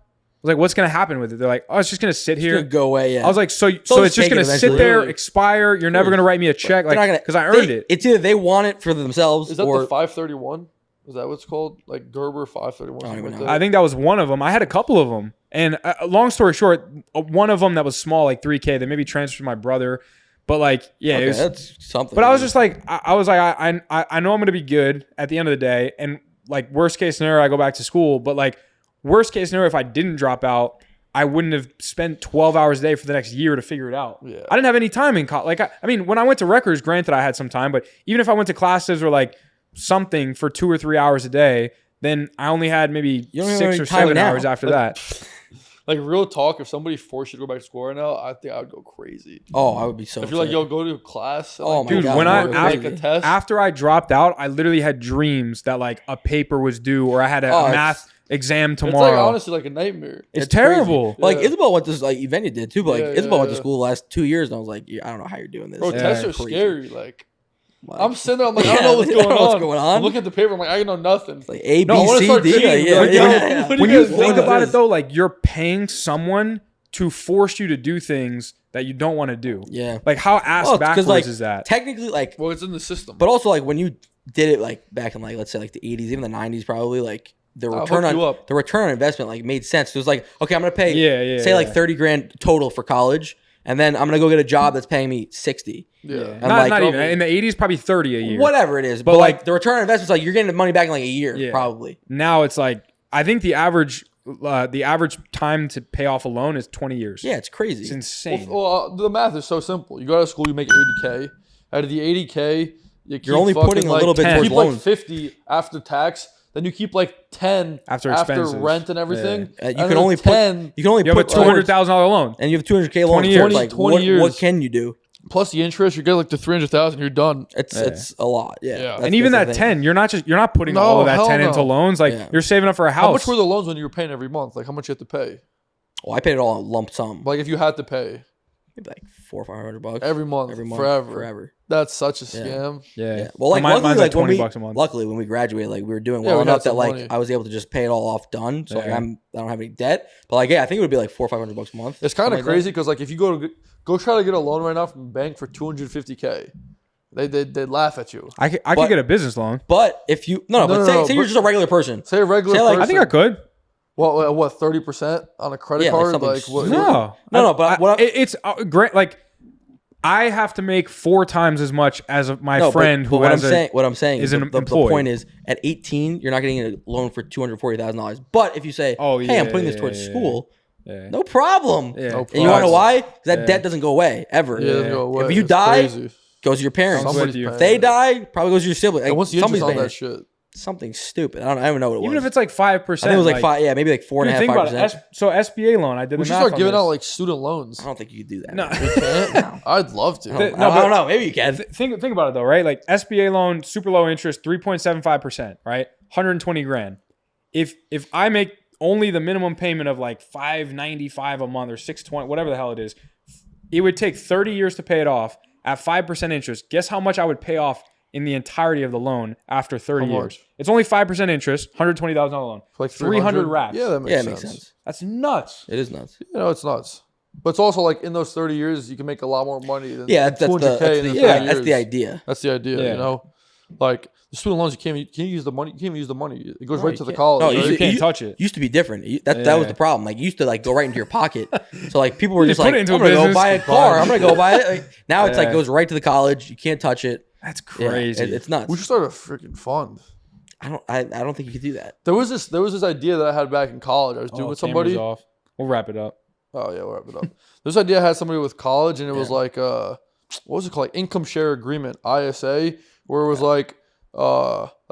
I was like, what's going to happen with it? They're like, it's just going to sit here. It's going to go away, yeah. I was like, so it's just going to sit there, expire. You're never going to write me a check, like, because I earned it. It's either they want it for themselves, is that the 531? Is that what's called? Like Gerber 531? I think that was one of them. I had a couple of them. And long story short, one of them that was small, like 3K, they maybe transferred to my brother. But like, yeah, it was, that's something. But I was just like, I was like, I know I'm going to be good at the end of the day. And like, worst case scenario, I go back to school. But like, worst case scenario, if I didn't drop out, I wouldn't have spent 12 hours a day for the next year to figure it out. Yeah. I didn't have any time in college. Like, I mean, when I went to Rutgers, granted, I had some time, but even if I went to classes or like something for 2 or 3 hours a day, then I only had maybe 6 or 7 hours after that. Like real talk, if somebody forced you to go back to school right now, I think I would go crazy. Oh, I would be so. If you're like, yo, go to a class. Oh like, my god, when after I dropped out, I literally had dreams that like a paper was due or I had a math exam tomorrow. It's like honestly like a nightmare. It's terrible. Like Isabel went to like Evenia did too, but like Isabel went to school the last 2 years, and I was like, I don't know how you're doing this. Bro, tests are scary. Like I'm sitting there, I'm like, I don't know what's going on. I'm looking at the paper, I'm like, I know nothing. It's like A, B, C, D. When you think about it though, like you're paying someone to force you to do things that you don't want to do. Yeah. Like how ass backwards like, is that? Technically, like, well, it's in the system. But also, like when you did it, like back in like let's say like the 80s, even the 90s, probably the return on investment like made sense. So it was like, okay, I'm gonna pay say like 30 grand total for college, and then I'm gonna go get a job that's paying me 60. Yeah, and not even in the 80s, probably 30 a year. Whatever it is, but like the return on investment's like you're getting the money back in like a year, probably. Now it's like I think the average time to pay off a loan is 20 years. Yeah, it's crazy. It's insane. Well, the math is so simple. You go to school, you make 80K. Out of the 80K, you're only putting a little bit towards loans. Like 50 after tax. Then you keep like 10 after rent and everything. Yeah. You can only put $200,000 loan, and you have 200K loan. 20 years. Like, 20 years. What can you do? Plus the interest, you get like the 300,000. You're done. It's a lot. Yeah. And even that 10, you're not putting all of that 10 into loans. Like you're saving up for a house. How much were the loans when you were paying every month? Like how much you had to pay? Well, I paid it all in lump sum. Like if you had to pay. maybe like $400-500 every month, forever. That's such a scam. Yeah. Well, like mine's luckily, like when we $20 a month. luckily when we graduated, like we were doing Yeah, well we had enough that some like money. I was able to just pay it all off done. So like I don't have any debt. But like I think it would be like $400-500 a month. It's kind of something like crazy because like if you go try to get a loan right now from a bank for $250K, they'd laugh at you. I could get a business loan. But if you say you're just a regular person. Say a regular like, person. I think I could. What 30% on a credit card? Like Like what, No. But it's great. Like I have to make 4 times as much as my friend who what has I'm saying is the an employee. point is at 18 you're not getting a loan for $240,000. But if you say, hey, I'm putting this towards school, no problem. Yeah. No And you want to know why? Because that Yeah. debt doesn't go away ever. Yeah, it doesn't go away. If you It's die, crazy. goes to your parents. Somebody's you. paying If they it. die, probably goes to your sibling. And Like, what's the interest somebody's on paying that it. shit? Something stupid. I don't even know what it was. Even if it's like 5%. I think it was like 5. Yeah, maybe like 4.5%. Think about it. So SBA loan, I did. We the should math start on giving this. out like student loans. I don't think you could do that. No. Can't? I'd love to. The- I don't know. Maybe you can. Think about it though, right? Like SBA loan, super low interest, 3.75%, right? 120 grand. If I make only the minimum payment of like $595 a month or $620, whatever the hell it is, it would take 30 years to pay it off at 5% interest. Guess how much I would pay off in the entirety of the loan after 30 How years? much? It's only 5% interest, $120,000 loan. Like 300 racks. Yeah, that makes Yeah, it sense. makes sense. That's nuts. It is nuts. You know, it's nuts. But it's also like in those 30 years, you can make a lot more money than Yeah, that's 200K in 30 that's the years. idea. That's the idea, Yeah. you know? Like the student loans, you can't use the money. You can't even use the money. It goes No, right you to the can't. college. No, right? You can't touch it. Used to be different. That was the problem. Like, you used to like go right into your pocket. So like people were You just put like, it I'm into a gonna go business. buy a car. I'm gonna go buy it. Like, now it's like Yeah. goes right to the college. You can't touch it. That's Yeah, crazy. it's nuts. We should start a freaking fund. I don't think you could do that. There was this idea that I had back in college. I was doing with somebody. camera's off. We'll wrap it up. Oh yeah, we'll wrap it up. This idea I had somebody with college, and it was like what was it called? Like income share agreement, ISA, where it was like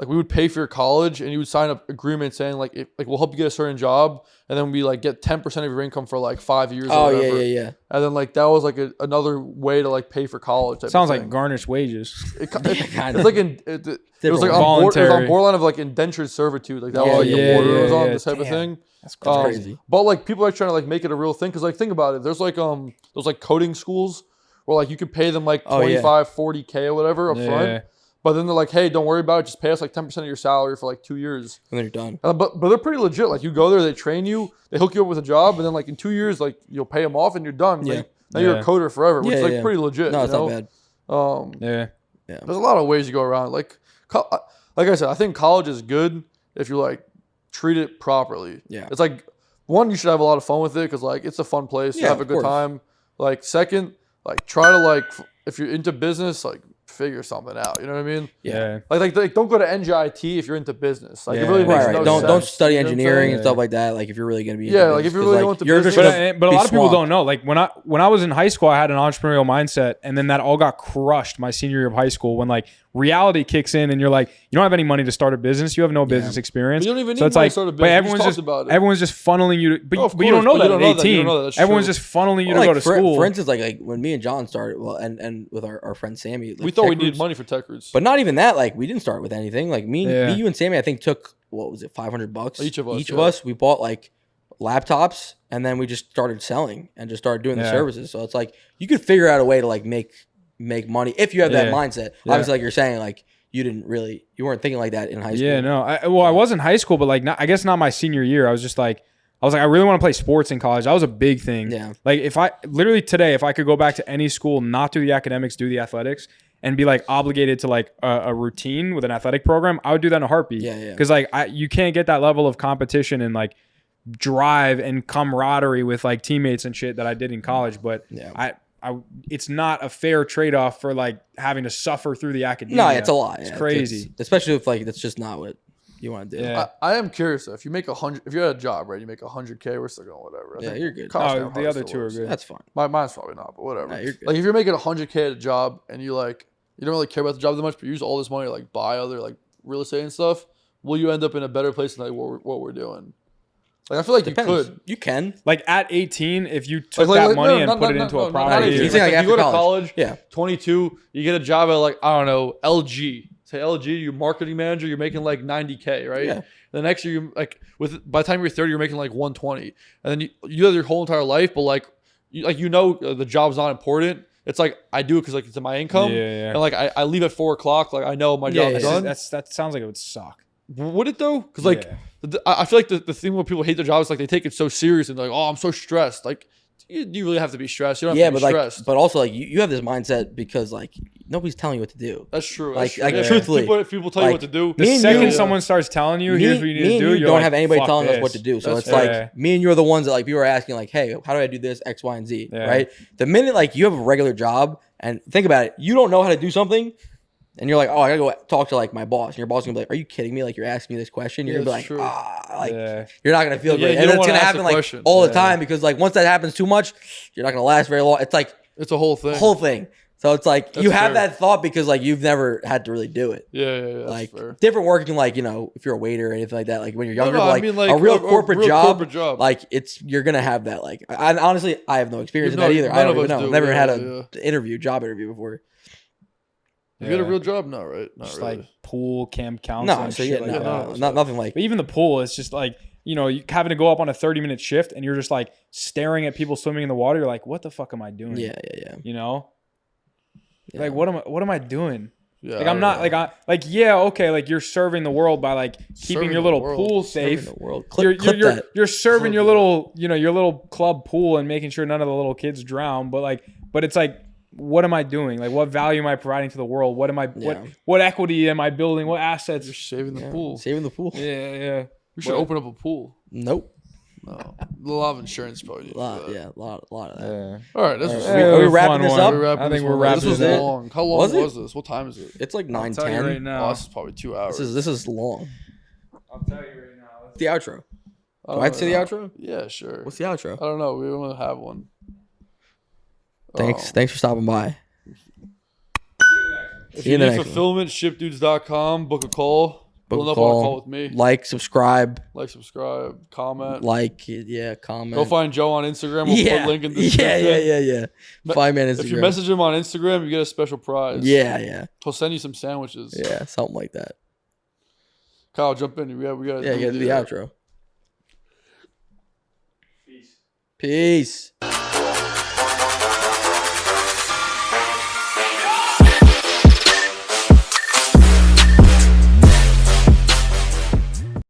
we would pay for your college, and you would sign up agreement saying like we'll help you get a certain job, and then we like get 10% of your income for like 5 years. Oh or whatever. yeah. And then like that was like another way to like pay for college. Type Sounds of like thing. garnished wages. It kind it's of. like it was like on Voluntary. borderline of like indentured servitude. Like that Yeah, was like yeah, the border it was yeah, on yeah. this type of Damn. thing. That's crazy. But like people are trying to like make it a real thing because like think about it. There's like those like coding schools where like you could pay them like 25, 40K or whatever up front. But then they're like, hey, don't worry about it. Just pay us like 10% of your salary for like 2 years. And then you're done. But they're pretty legit. Like you go there, they train you, they hook you up with a job, and then like in 2 years, like you'll pay them off and you're done. Yeah. Like, now you're a coder forever, which Yeah, is like yeah. pretty legit. No, it's you not know? bad. Yeah. There's a lot of ways you go around. Like I said, I think college is good if you like treat it properly. Yeah. It's like one, you should have a lot of fun with it because like it's a fun place. You Yeah, have a of good course. time. Like second, like try to like if you're into business, like figure something out. You know what I mean? Yeah. Like don't go to NJIT if you're into business. Like it Yeah. really makes Right. no Don't sense. study You know what I'm engineering saying? and stuff like that. Like if you're really gonna be Yeah, into like, if business, you really 'cause, want to you're business- just gonna But a be lot of people swamped. don't know. Like when I was in high school, I had an entrepreneurial mindset, and then that all got crushed my senior year of high school when like reality kicks in, and you're like, you don't have any money to start a business, you have no business experience. But you don't even so need it's money like, to start a but business. You everyone's just just talked about it. everyone's just funneling you to, but, Oh, of but you don't course, know but that you at don't know that. You 18. don't know that. That's Everyone's true. just funneling you Well, to go like, to school. For instance, like when me and John started, well, and with our friend Sammy, like We thought we tech needed groups. money for tech roots. But not even that. Like we didn't start with anything. Like me, Yeah. you and Sammy, I think took what was it, $500 Each of us, Each of yeah. us. We bought like laptops, and then we just started selling and just started doing the Yeah. services. So it's like you could figure out a way to like make money if you have that Yeah. mindset. Yeah. Obviously, like you're saying, like you weren't thinking like that in high school. Yeah, no. I was in high school, but like, I guess not my senior year. I was like, I really want to play sports in college. That was a big thing. Yeah. Like if I could go back to any school, not do the academics, do the athletics, and be like obligated to like a routine with an athletic program, I would do that in a heartbeat. Yeah, yeah. Because like you can't get that level of competition and like drive and camaraderie with like teammates and shit that I did in college. But Yeah. it's not a fair trade-off for like having to suffer through the academia. No, it's a lot. It's Yeah, crazy. especially if like that's just not what you want to do. Yeah. I am curious though. If you make 100, if you're at a job, right, you make 100K, we're still going whatever. I Yeah, think you're good. cost Oh, down the hard other still two are works. good. That's fine. Mine's probably not, but whatever. Nah, you're good. Like if you're making 100K at a job and you like you don't really care about the job that much, but you use all this money to like buy other like real estate and stuff, will you end up in a better place than like what we're doing? Like I feel like Depends. you could. You can. Like at 18, if you took Like, that money and not- put it not- into no, a not property. 18. You think, like, if you go after to college? college, Yeah. 22, you get a job at like, I don't know, LG. Say LG, you're marketing manager, you're making like 90K, right? Yeah. The next year, you like by the time you're 30, you're making like 120, and then you have your whole entire life, but like the job's not important. It's like I do it because like it's my income, and like I leave at 4 o'clock. Like I know my job's done. That sounds like it would suck. Would it though? Because like I feel like the thing when people hate their jobs, like they take it so serious and they're like, oh, I'm so stressed. Like you really have to be stressed. You don't have to be stressed. But also like you have this mindset because like nobody's telling you what to do. That's true. Like truthfully, people tell you what to do. The second someone starts telling you, here's what you need to do, you don't have anybody telling us what to do. So it's like me and you are the ones that like people are asking like, hey, how do I do this X, Y, and Z? Right? The minute like you have a regular job and think about it, you don't know how to do something. And you're like, oh, I gotta go talk to like my boss. And your boss is gonna be like, are you kidding me? Like you're asking me this question. You're gonna be like, you're not gonna feel great. And it's gonna happen like all the time because like once that happens too much, you're not gonna last very long. It's like it's a whole thing. So it's like you have that thought because like you've never had to really do it. Yeah. Like fair. Different working like if you're a waiter or anything like that. Like when you're younger, I mean, like a real corporate job. Like you're gonna have that. Like honestly, I have no experience in that either. I don't even know. I've never had a job interview before. You get a real job? No, right? Not just really. like pool, camp counseling. Nothing like. But even the pool, it's just like you having to go up on a 30-minute shift and you're just like staring at people swimming in the water. You're like, what the fuck am I doing? Yeah. Like what am I doing? Yeah, like I'm not like okay, like you're serving the world by like keeping your little pool safe. You're serving your little your little club pool and making sure none of the little kids drown. But it's like, what am I doing? Like, what value am I providing to the world? What am I? What equity am I building? What assets? You're saving the pool. Saving the pool. Yeah. We should open up a pool. Nope. No. A lot of insurance probably. A lot of that. Yeah. All right. Are we wrapping this up? I think we're wrapping this this up. Long. How long was this? What time is it? It's like 9:10 right now. Oh, this is probably 2 hours. This is long. I'll tell you right now. The outro. Do I have to say the outro? Yeah, sure. What's the outro? I don't know. We don't have one. Thanks for stopping by. If you need fulfillment, shipdudes.com. Book a call. Pull up on a call with me. Like, subscribe, comment. Comment. Go find Joe on Instagram. We'll put a link in the description. Yeah. Find me on Instagram. If you message him on Instagram, you get a special prize. Yeah. He'll send you some sandwiches. Yeah, something like that. Kyle, jump in. We got to do the outro. Peace.